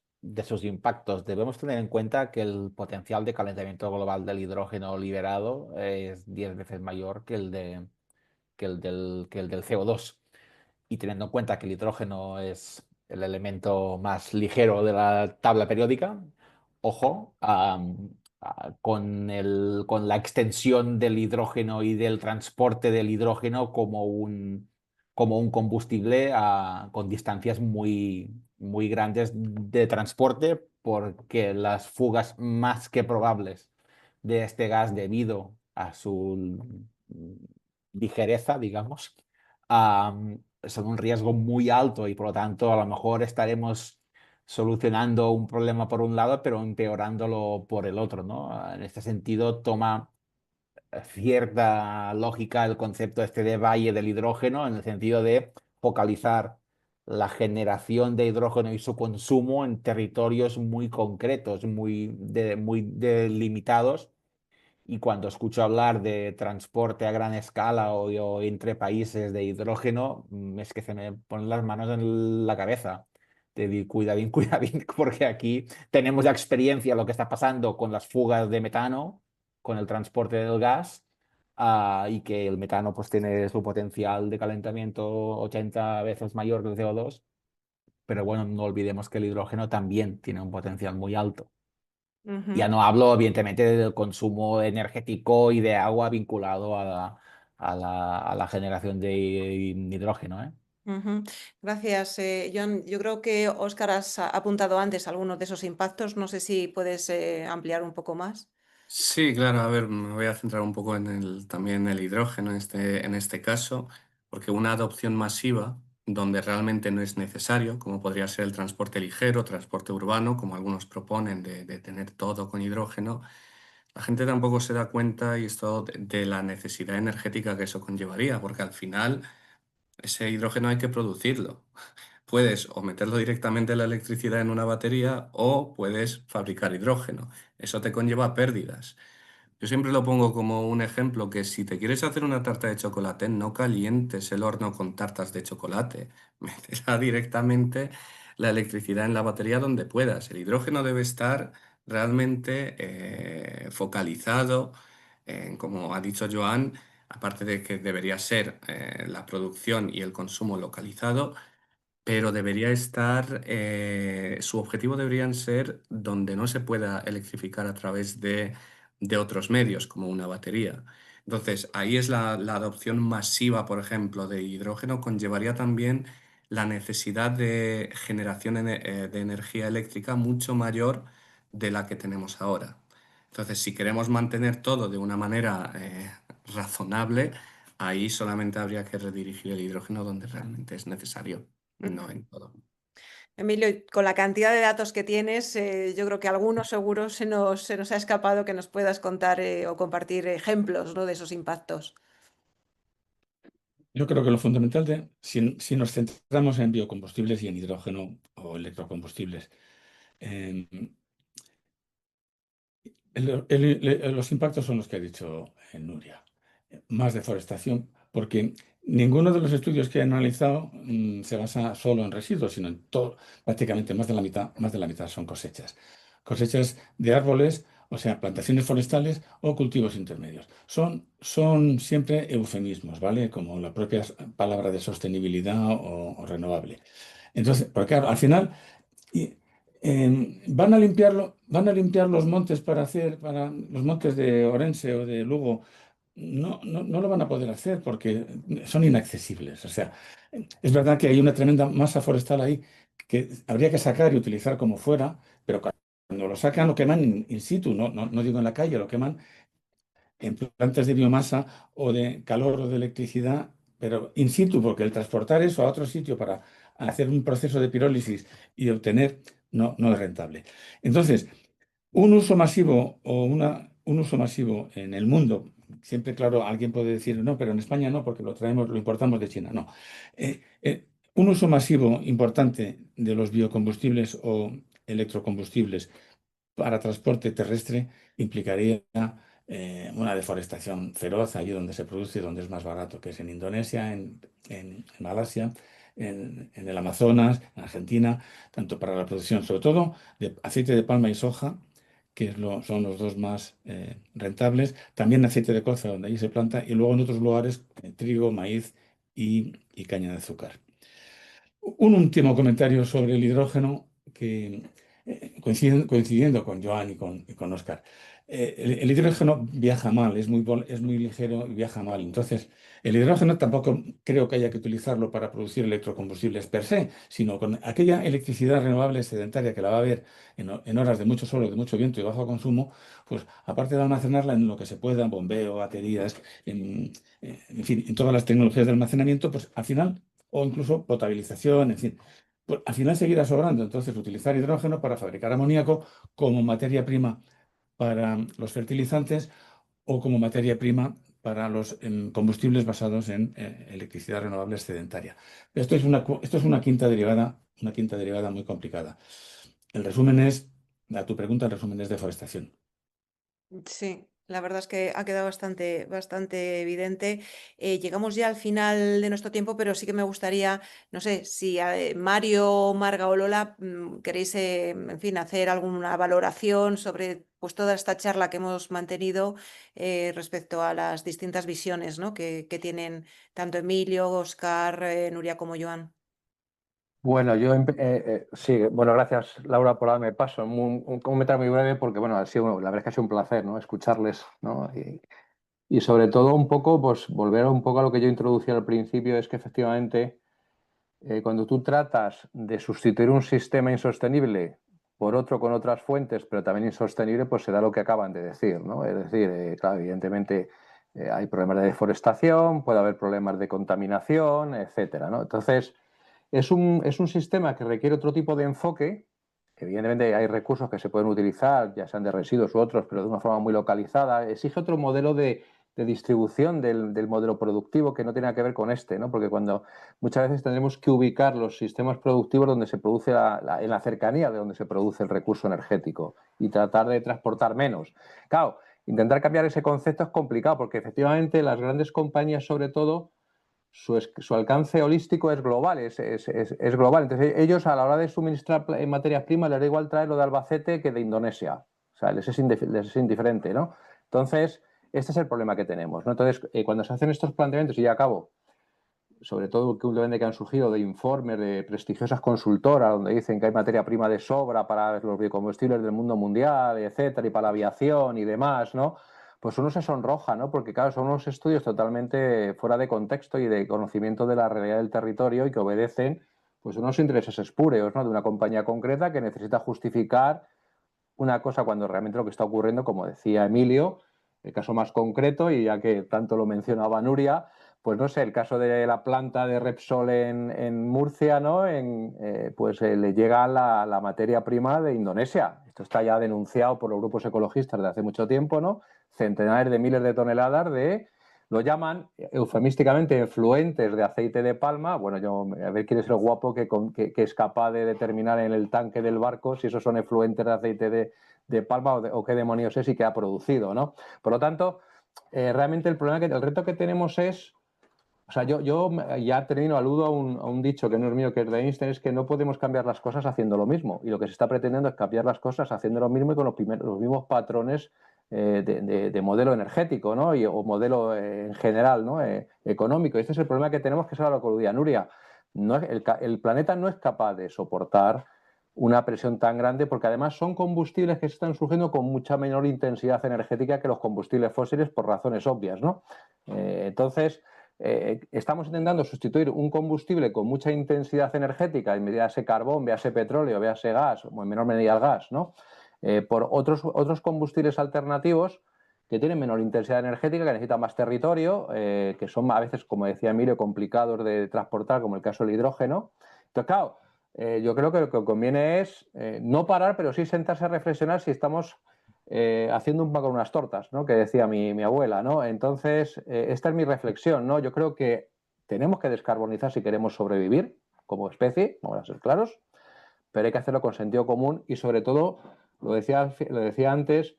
impactos. Debemos tener en cuenta que el potencial de calentamiento global del hidrógeno liberado es 10 veces mayor que el del CO2. Y teniendo en cuenta que el hidrógeno es el elemento más ligero de la tabla periódica, ojo, con la extensión del hidrógeno y del transporte del hidrógeno como un combustible con distancias muy, muy grandes de transporte, porque las fugas más que probables de este gas debido a su ligereza, digamos, son un riesgo muy alto y por lo tanto a lo mejor estaremos solucionando un problema por un lado, pero empeorándolo por el otro, ¿no? En este sentido, toma cierta lógica el concepto este de valle del hidrógeno, en el sentido de focalizar la generación de hidrógeno y su consumo en territorios muy concretos, muy delimitados. Y cuando escucho hablar de transporte a gran escala o entre países de hidrógeno, es que se me ponen las manos en la cabeza. Te digo, cuidadín, cuidadín, porque aquí tenemos la experiencia de lo que está pasando con las fugas de metano, con el transporte del gas, y que el metano pues tiene su potencial de calentamiento 80 veces mayor que el CO2. Pero bueno, no olvidemos que el hidrógeno también tiene un potencial muy alto. Ya Ujú. no hablo, evidentemente, del consumo energético y de agua vinculado a la generación de hidrógeno, ¿eh? Ujú. Gracias, Joan. Yo creo que Óscar has apuntado antes algunos de esos impactos. No sé si puedes ampliar un poco más. Sí, claro, a ver, me voy a centrar un poco también en el hidrógeno en este caso, porque una adopción masiva donde realmente no es necesario, como podría ser el transporte ligero, transporte urbano, como algunos proponen de tener todo con hidrógeno, la gente tampoco se da cuenta y esto de la necesidad energética que eso conllevaría, porque al final ese hidrógeno hay que producirlo. Puedes o meterlo directamente en la electricidad en una batería o puedes fabricar hidrógeno. Eso te conlleva pérdidas. Yo siempre lo pongo como un ejemplo que si te quieres hacer una tarta de chocolate, no calientes el horno con tartas de chocolate. Métela directamente la electricidad en la batería donde puedas. El hidrógeno debe estar realmente focalizado en, como ha dicho Joan, aparte de que debería ser la producción y el consumo localizado, pero debería estar, su objetivo deberían ser donde no se pueda electrificar a través de otros medios, como una batería. Entonces, ahí es la adopción masiva, por ejemplo, de hidrógeno, conllevaría también la necesidad de generación de energía eléctrica mucho mayor de la que tenemos ahora. Entonces, si queremos mantener todo de una manera, razonable, ahí solamente habría que redirigir el hidrógeno donde realmente es necesario. No Ujú. en todo. Emilio, con la cantidad de datos que tienes, yo creo que algunos seguro se nos ha escapado que nos puedas contar o compartir ejemplos, ¿no? De esos impactos. Yo creo que lo fundamental si nos centramos en biocombustibles y en hidrógeno o electrocombustibles, em, los impactos son los que ha dicho Nuria. Más deforestación, porque ninguno de los estudios que he analizado se basa solo en residuos, sino en todo, prácticamente más de la mitad son cosechas. Cosechas de árboles, o sea, plantaciones forestales o cultivos intermedios. Son siempre eufemismos, ¿vale? Como la propia palabra de sostenibilidad o renovable. Entonces, porque claro, al final y, van a limpiar los montes para los montes de Orense o de Lugo. No, no, no lo van a poder hacer porque son inaccesibles. O sea, es verdad que hay una tremenda masa forestal ahí que habría que sacar y utilizar como fuera, pero cuando lo sacan lo queman in situ, no, no, no digo en la calle, lo queman en plantas de biomasa o de calor o de electricidad, pero in situ, porque el transportar eso a otro sitio para hacer un proceso de pirólisis y obtener no es rentable. Entonces, un uso masivo un uso masivo en el mundo, siempre, claro, alguien puede decir, no, pero en España no, porque lo importamos de China. No. Un uso masivo importante de los biocombustibles o electrocombustibles para transporte terrestre implicaría una deforestación feroz allí donde se produce y donde es más barato, que es en Indonesia, en Malasia, en el Amazonas, en Argentina, tanto para la producción, sobre todo, de aceite de palma y soja, que son los dos más rentables, también aceite de colza, donde allí se planta, y luego en otros lugares, trigo, maíz y caña de azúcar. Un último comentario sobre el hidrógeno que, coincidiendo con Joan y con Oscar. El hidrógeno viaja mal, es muy ligero y viaja mal. Entonces, el hidrógeno tampoco creo que haya que utilizarlo para producir electrocombustibles per se, sino con aquella electricidad renovable sedentaria que la va a haber en horas de mucho sol, de mucho viento y bajo consumo, pues aparte de almacenarla en lo que se pueda, bombeo, baterías, en fin, en todas las tecnologías de almacenamiento, pues al final o incluso potabilización, en fin. Pues al final seguirá sobrando, entonces utilizar hidrógeno para fabricar amoníaco como materia prima para los fertilizantes o como materia prima para los combustibles basados en electricidad renovable excedentaria. Esto es una quinta derivada muy complicada. A tu pregunta, el resumen es deforestación. Sí, la verdad es que ha quedado bastante evidente. Llegamos ya al final de nuestro tiempo, pero sí que me gustaría, no sé, si Mario, Marga o Lola queréis, en fin, hacer alguna valoración sobre pues toda esta charla que hemos mantenido respecto a las distintas visiones, ¿no? que tienen tanto Emilio, Oscar, Nuria como Joan. Bueno, sí, bueno, gracias Laura por darme paso. Un comentario muy breve porque, bueno, la verdad es que ha sido un placer, ¿no? Escucharles, ¿no? Y sobre todo un poco, pues volver un poco a lo que yo introducí al principio, es que efectivamente cuando tú tratas de sustituir un sistema insostenible por otro con otras fuentes, pero también insostenible, pues se da lo que acaban de decir, ¿no? Es decir, claro, evidentemente hay problemas de deforestación, puede haber problemas de contaminación, etcétera, ¿no? Entonces, es un sistema que requiere otro tipo de enfoque. Evidentemente hay recursos que se pueden utilizar, ya sean de residuos u otros, pero de una forma muy localizada. Exige otro modelo de distribución del modelo productivo que no tiene que ver con este, ¿no? Porque muchas veces tendremos que ubicar los sistemas productivos donde se produce en la cercanía de donde se produce el recurso energético y tratar de transportar menos. Claro, intentar cambiar ese concepto es complicado porque efectivamente las grandes compañías, sobre todo, su alcance holístico es global, es global. Entonces, ellos a la hora de suministrar materias primas les da igual traerlo de Albacete que de Indonesia. O sea, les es indiferente, ¿no? Entonces, este es el problema que tenemos, ¿no? Entonces, cuando se hacen estos planteamientos, y ya acabo, sobre todo últimamente que han surgido de informes de prestigiosas consultoras donde dicen que hay materia prima de sobra para los biocombustibles del mundo mundial, etcétera, y para la aviación y demás, ¿no? Pues uno se sonroja, ¿no? Porque, claro, son unos estudios totalmente fuera de contexto y de conocimiento de la realidad del territorio y que obedecen, pues, unos intereses espúreos, ¿no? De una compañía concreta que necesita justificar una cosa cuando realmente lo que está ocurriendo, como decía Emilio, el caso más concreto, y ya que tanto lo mencionaba Nuria, pues no sé, el caso de la planta de Repsol en Murcia, ¿no? Pues le llega la materia prima de Indonesia. Esto está ya denunciado por los grupos ecologistas desde hace mucho tiempo, ¿no? Centenares de miles de toneladas lo llaman eufemísticamente efluentes de aceite de palma. Bueno, a ver quién es el guapo que es capaz de determinar en el tanque del barco si esos son efluentes de aceite de palma o qué demonios es y qué ha producido, ¿no? Por lo tanto, realmente el reto que tenemos es, o sea, yo ya termino, aludo a un dicho que no es mío, que es de Einstein, es que no podemos cambiar las cosas haciendo lo mismo. Y lo que se está pretendiendo es cambiar las cosas haciendo lo mismo y con los mismos patrones de modelo energético, ¿no? O modelo en general, ¿no? Económico. Y este es el problema que tenemos, que es lo que decía Nuria. El planeta no es capaz de soportar una presión tan grande porque además son combustibles que están surgiendo con mucha menor intensidad energética que los combustibles fósiles por razones obvias, ¿no? Entonces, estamos intentando sustituir un combustible con mucha intensidad energética, véase carbón, véase petróleo, véase gas, o en menor medida el gas, ¿no? Por otros combustibles alternativos que tienen menor intensidad energética, que necesitan más territorio, que son a veces, como decía Emilio, complicados de transportar, como el caso del hidrógeno. Entonces, claro, yo creo que lo que conviene es no parar, pero sí sentarse a reflexionar si estamos haciendo un pan con unas tortas, ¿no? Que decía mi abuela, ¿no? Entonces, esta es mi reflexión, ¿no? Yo creo que tenemos que descarbonizar si queremos sobrevivir como especie, vamos a ser claros, pero hay que hacerlo con sentido común y sobre todo, lo decía antes,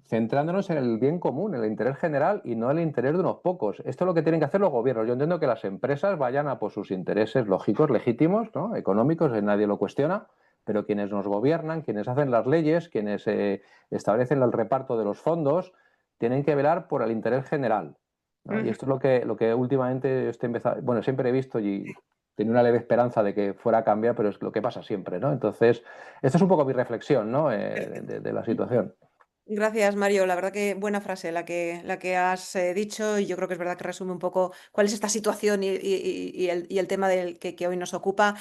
centrándonos en el bien común, en el interés general y no en el interés de unos pocos. Esto es lo que tienen que hacer los gobiernos. Yo entiendo que las empresas vayan a por sus intereses lógicos, legítimos, ¿no? Económicos, nadie lo cuestiona, pero quienes nos gobiernan, quienes hacen las leyes, quienes establecen el reparto de los fondos, tienen que velar por el interés general, ¿no? Y esto es lo que últimamente bueno, siempre he visto y tenía una leve esperanza de que fuera a cambiar, pero es lo que pasa siempre, ¿no? Entonces, esta es un poco mi reflexión, ¿no? De la situación. Gracias, Mario. La verdad que buena frase la que has dicho, y yo creo que es verdad que resume un poco cuál es esta situación y el tema que hoy nos ocupa.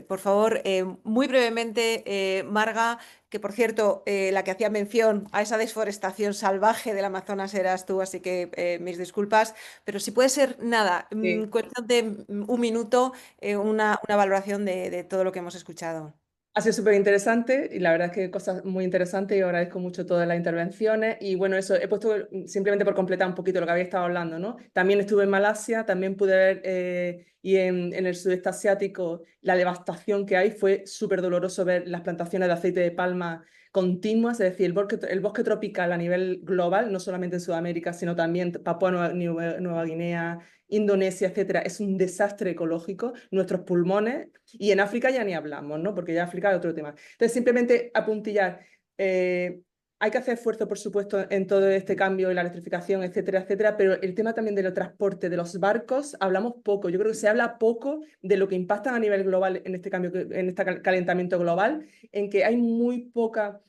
Por favor, muy brevemente, Marga, que por cierto, la que hacía mención a esa desforestación salvaje del Amazonas eras tú, así que mis disculpas, pero si puede ser nada, Sí. cuestión de un minuto, una valoración de todo lo que hemos escuchado. Ha sido súper interesante y la verdad es que cosas muy interesantes y agradezco mucho todas las intervenciones y bueno, eso he puesto simplemente por completar un poquito lo que había estado hablando, ¿no? También estuve en Malasia, también pude ver y en el sudeste asiático la devastación que hay, fue súper doloroso ver las plantaciones de aceite de palma continuas, es decir, el bosque tropical a nivel global, no solamente en Sudamérica, sino también Papúa Nueva Guinea, Indonesia, etcétera, es un desastre ecológico, nuestros pulmones, y en África ya ni hablamos, ¿no? Porque ya África es otro tema. Entonces, simplemente apuntillar, hay que hacer esfuerzo, por supuesto, en todo este cambio y la electrificación, etcétera, etcétera, pero el tema también del transporte, de los barcos, hablamos poco. Yo creo que se habla poco de lo que impactan a nivel global en este cambio, en este calentamiento global, en que hay muy poca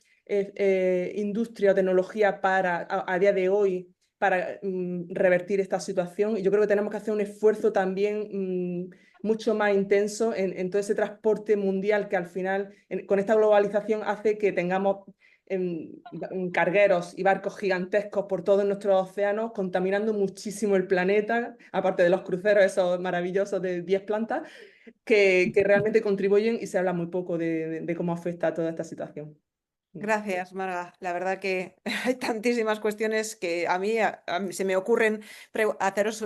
industria o tecnología para, a día de hoy, para revertir esta situación. Y yo creo que tenemos que hacer un esfuerzo también mucho más intenso en todo ese transporte mundial que al final, con esta globalización, hace que tengamos cargueros y barcos gigantescos por todos nuestros océanos, contaminando muchísimo el planeta, aparte de los cruceros esos maravillosos de 10 plantas, que realmente contribuyen y se habla muy poco de cómo afecta toda esta situación. Gracias, Marga. La verdad que hay tantísimas cuestiones que a mí se me ocurren haceros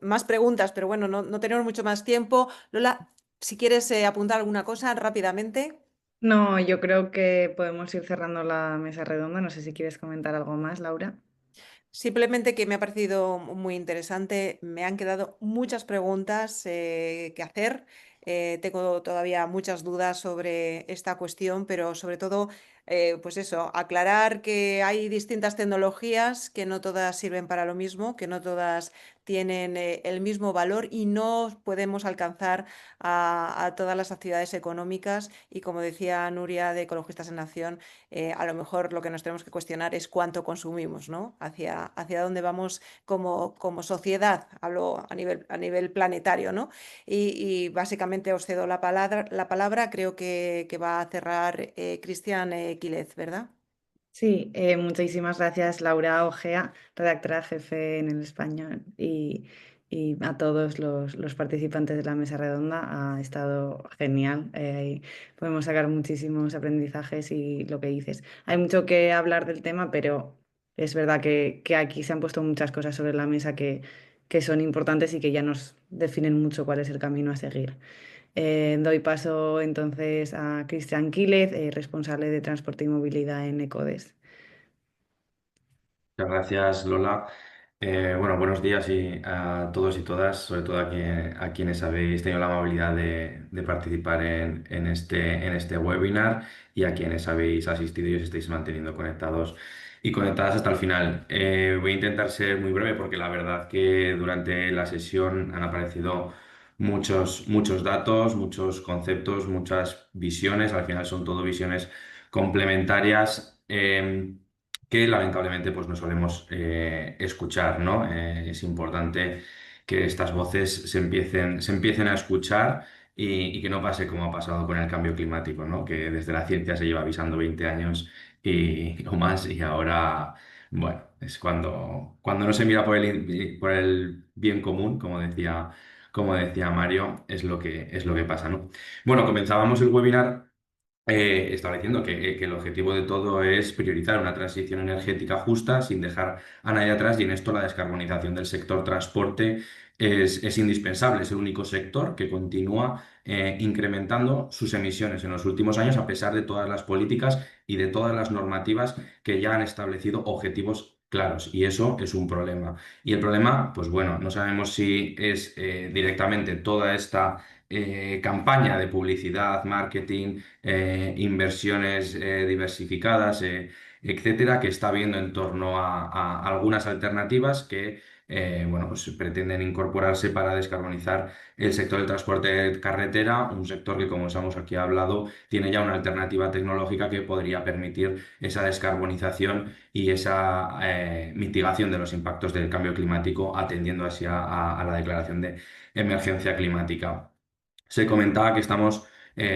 más preguntas, pero bueno, no tenemos mucho más tiempo. Lola, si quieres apuntar alguna cosa rápidamente. No, yo creo que podemos ir cerrando la mesa redonda. No sé si quieres comentar algo más, Laura. Simplemente que me ha parecido muy interesante. Me han quedado muchas preguntas que hacer. Tengo todavía muchas dudas sobre esta cuestión, pero sobre todo, pues eso, aclarar que hay distintas tecnologías, que no todas sirven para lo mismo, que no todas tienen el mismo valor y no podemos alcanzar a todas las actividades económicas. Y como decía Nuria de Ecologistas en Acción, a lo mejor lo que nos tenemos que cuestionar es cuánto consumimos, ¿no? Hacia dónde vamos como sociedad, hablo a nivel planetario, ¿no? Y básicamente os cedo la palabra, creo que va a cerrar Cristian Quílez, ¿verdad? Sí, muchísimas gracias, Laura Ojea, redactora jefe en el español, y a todos los participantes de la mesa redonda. Ha estado genial. Podemos sacar muchísimos aprendizajes y lo que dices. Hay mucho que hablar del tema, pero es verdad que aquí se han puesto muchas cosas sobre la mesa que son importantes y que ya nos definen mucho cuál es el camino a seguir. Doy paso entonces a Cristian Quílez, responsable de transporte y movilidad en Ecodes. Muchas gracias, Lola. Bueno, buenos días a todos y todas, sobre todo a quienes habéis tenido la amabilidad de participar en este webinar y a quienes habéis asistido y os estáis manteniendo conectados y conectadas hasta el final. Voy a intentar ser muy breve porque la verdad que durante la sesión han aparecido muchos datos, muchos conceptos, muchas visiones. Al final son todo visiones complementarias. Que lamentablemente pues no solemos escuchar, ¿no? Es importante que estas voces se empiecen a escuchar y que no pase como ha pasado con el cambio climático, ¿no? Que desde la ciencia se lleva avisando 20 años o más y ahora Bueno, es cuando no se mira por el bien común, como decía Mario, es lo que pasa, ¿no? Bueno, comenzábamos el webinar estableciendo que el objetivo de todo es priorizar una transición energética justa sin dejar a nadie atrás, y en esto la descarbonización del sector transporte es indispensable. Es el único sector que continúa incrementando sus emisiones en los últimos años, a pesar de todas las políticas y de todas las normativas que ya han establecido objetivos claros, y eso es un problema. Y el problema, pues bueno, no sabemos si es directamente toda esta campaña de publicidad, marketing, inversiones diversificadas, etcétera, que está habiendo en torno a algunas alternativas que bueno, pues pretenden incorporarse para descarbonizar el sector del transporte de carretera, un sector que, como hemos aquí hablado, tiene ya una alternativa tecnológica que podría permitir esa descarbonización y esa mitigación de los impactos del cambio climático, atendiendo así a la declaración de emergencia climática. Se comentaba que estamos,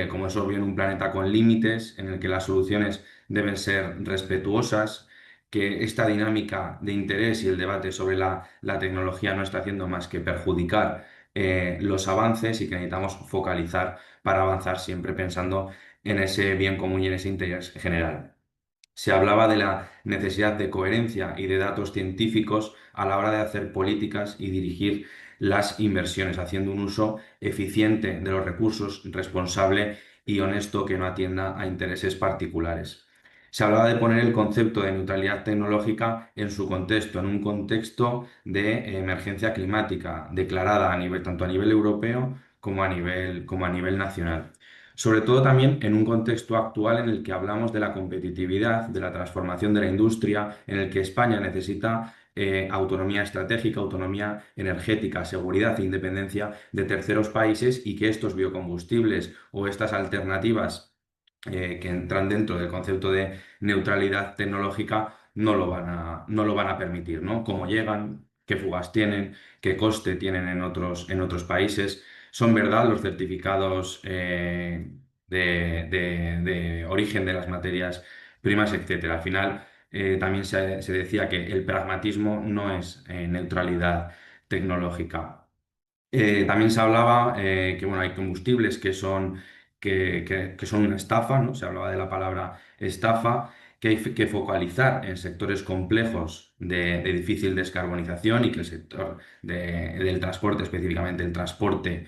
como es obvio, en un planeta con límites, en el que las soluciones deben ser respetuosas, que esta dinámica de interés y el debate sobre la tecnología no está haciendo más que perjudicar los avances, y que necesitamos focalizar para avanzar siempre pensando en ese bien común y en ese interés general. Se hablaba de la necesidad de coherencia y de datos científicos a la hora de hacer políticas y dirigir las inversiones, haciendo un uso eficiente de los recursos, responsable y honesto, que no atienda a intereses particulares. Se hablaba de poner el concepto de neutralidad tecnológica en su contexto, en un contexto de emergencia climática declarada tanto a nivel europeo como a nivel nacional. Sobre todo también en un contexto actual en el que hablamos de la competitividad, de la transformación de la industria, en el que España necesita autonomía estratégica, autonomía energética, seguridad e independencia de terceros países, y que estos biocombustibles o estas alternativas que entran dentro del concepto de neutralidad tecnológica no lo van a permitir, ¿no? Cómo llegan, qué fugas tienen, qué coste tienen en otros países. Son verdad los certificados de origen de las materias primas, etcétera. Al final, también se decía que el pragmatismo no es neutralidad tecnológica. También se hablaba que bueno, hay combustibles que son una estafa, ¿no? Se hablaba de la palabra estafa, que hay que focalizar en sectores complejos de difícil descarbonización, y que el sector del transporte, específicamente el transporte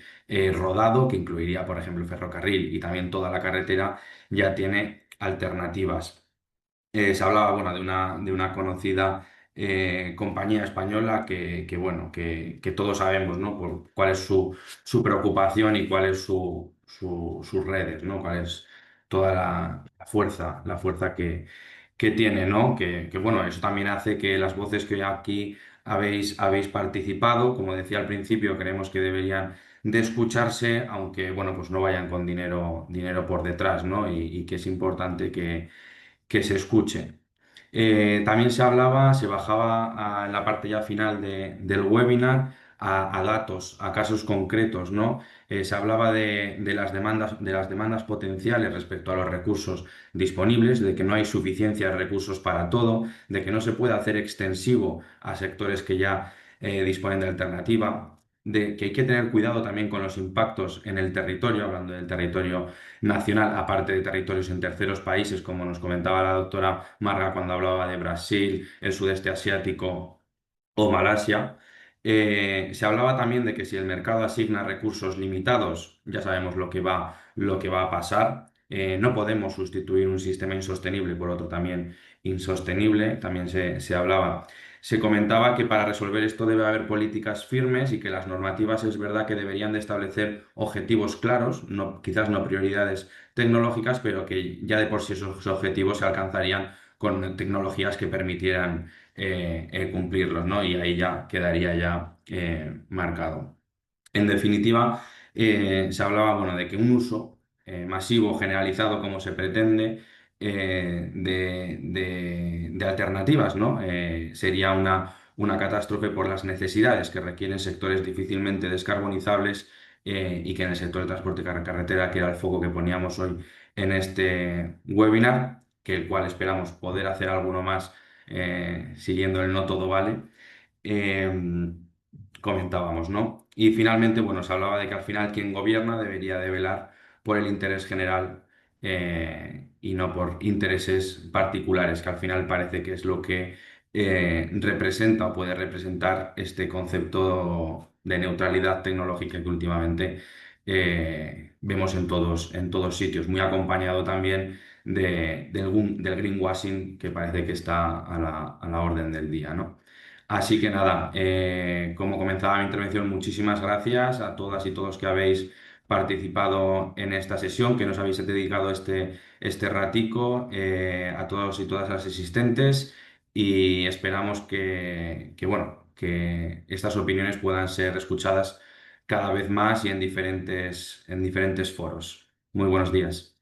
rodado, que incluiría, por ejemplo, el ferrocarril y también toda la carretera, ya tiene alternativas. Se hablaba, bueno, de una conocida compañía española bueno, que todos sabemos, ¿no? Por cuál es su preocupación y cuál es sus redes, ¿no? Cuál es toda la fuerza que tiene, ¿no? Bueno, eso también hace que las voces que aquí habéis participado, como decía al principio, creemos que deberían de escucharse, aunque, bueno, pues no vayan con dinero por detrás, ¿no? Y que es importante que se escuche. También se bajaba en la parte ya final del webinar a datos, a casos concretos, ¿no? Se hablaba de las demandas potenciales respecto a los recursos disponibles, de que no hay suficiencia de recursos para todo, de que no se puede hacer extensivo a sectores que ya disponen de alternativa, de que hay que tener cuidado también con los impactos en el territorio, hablando del territorio nacional, aparte de territorios en terceros países, como nos comentaba la doctora Marga cuando hablaba de Brasil, el sudeste asiático o Malasia. Se hablaba también de que si el mercado asigna recursos limitados, ya sabemos lo que va a pasar. No podemos sustituir un sistema insostenible por otro también insostenible. También se comentaba que para resolver esto debe haber políticas firmes, y que las normativas es verdad que deberían de establecer objetivos claros, quizás no prioridades tecnológicas, pero que ya de por sí esos objetivos se alcanzarían con tecnologías que permitieran cumplirlos, ¿no? Y ahí ya quedaría ya marcado. En definitiva, se hablaba, bueno, de que un uso masivo, generalizado, como se pretende, de alternativas, ¿no? Sería una catástrofe por las necesidades que requieren sectores difícilmente descarbonizables, y que en el sector del transporte carretera, que era el foco que poníamos hoy en este webinar, que el cual esperamos poder hacer alguno más siguiendo el no todo vale, em, comentábamos, ¿no? Y finalmente, bueno, se hablaba de que al final quien gobierna debería de velar por el interés general y no por intereses particulares, que al final parece que es lo que representa o puede representar este concepto de neutralidad tecnológica que últimamente vemos en todos sitios, muy acompañado también del greenwashing que parece que está a la orden del día, ¿no? Así que nada, como comenzaba mi intervención, muchísimas gracias a todas y todos que habéis participado en esta sesión, que nos habéis dedicado este ratico, a todos y todas las asistentes y esperamos bueno, que estas opiniones puedan ser escuchadas cada vez más y en diferentes foros. Muy buenos días.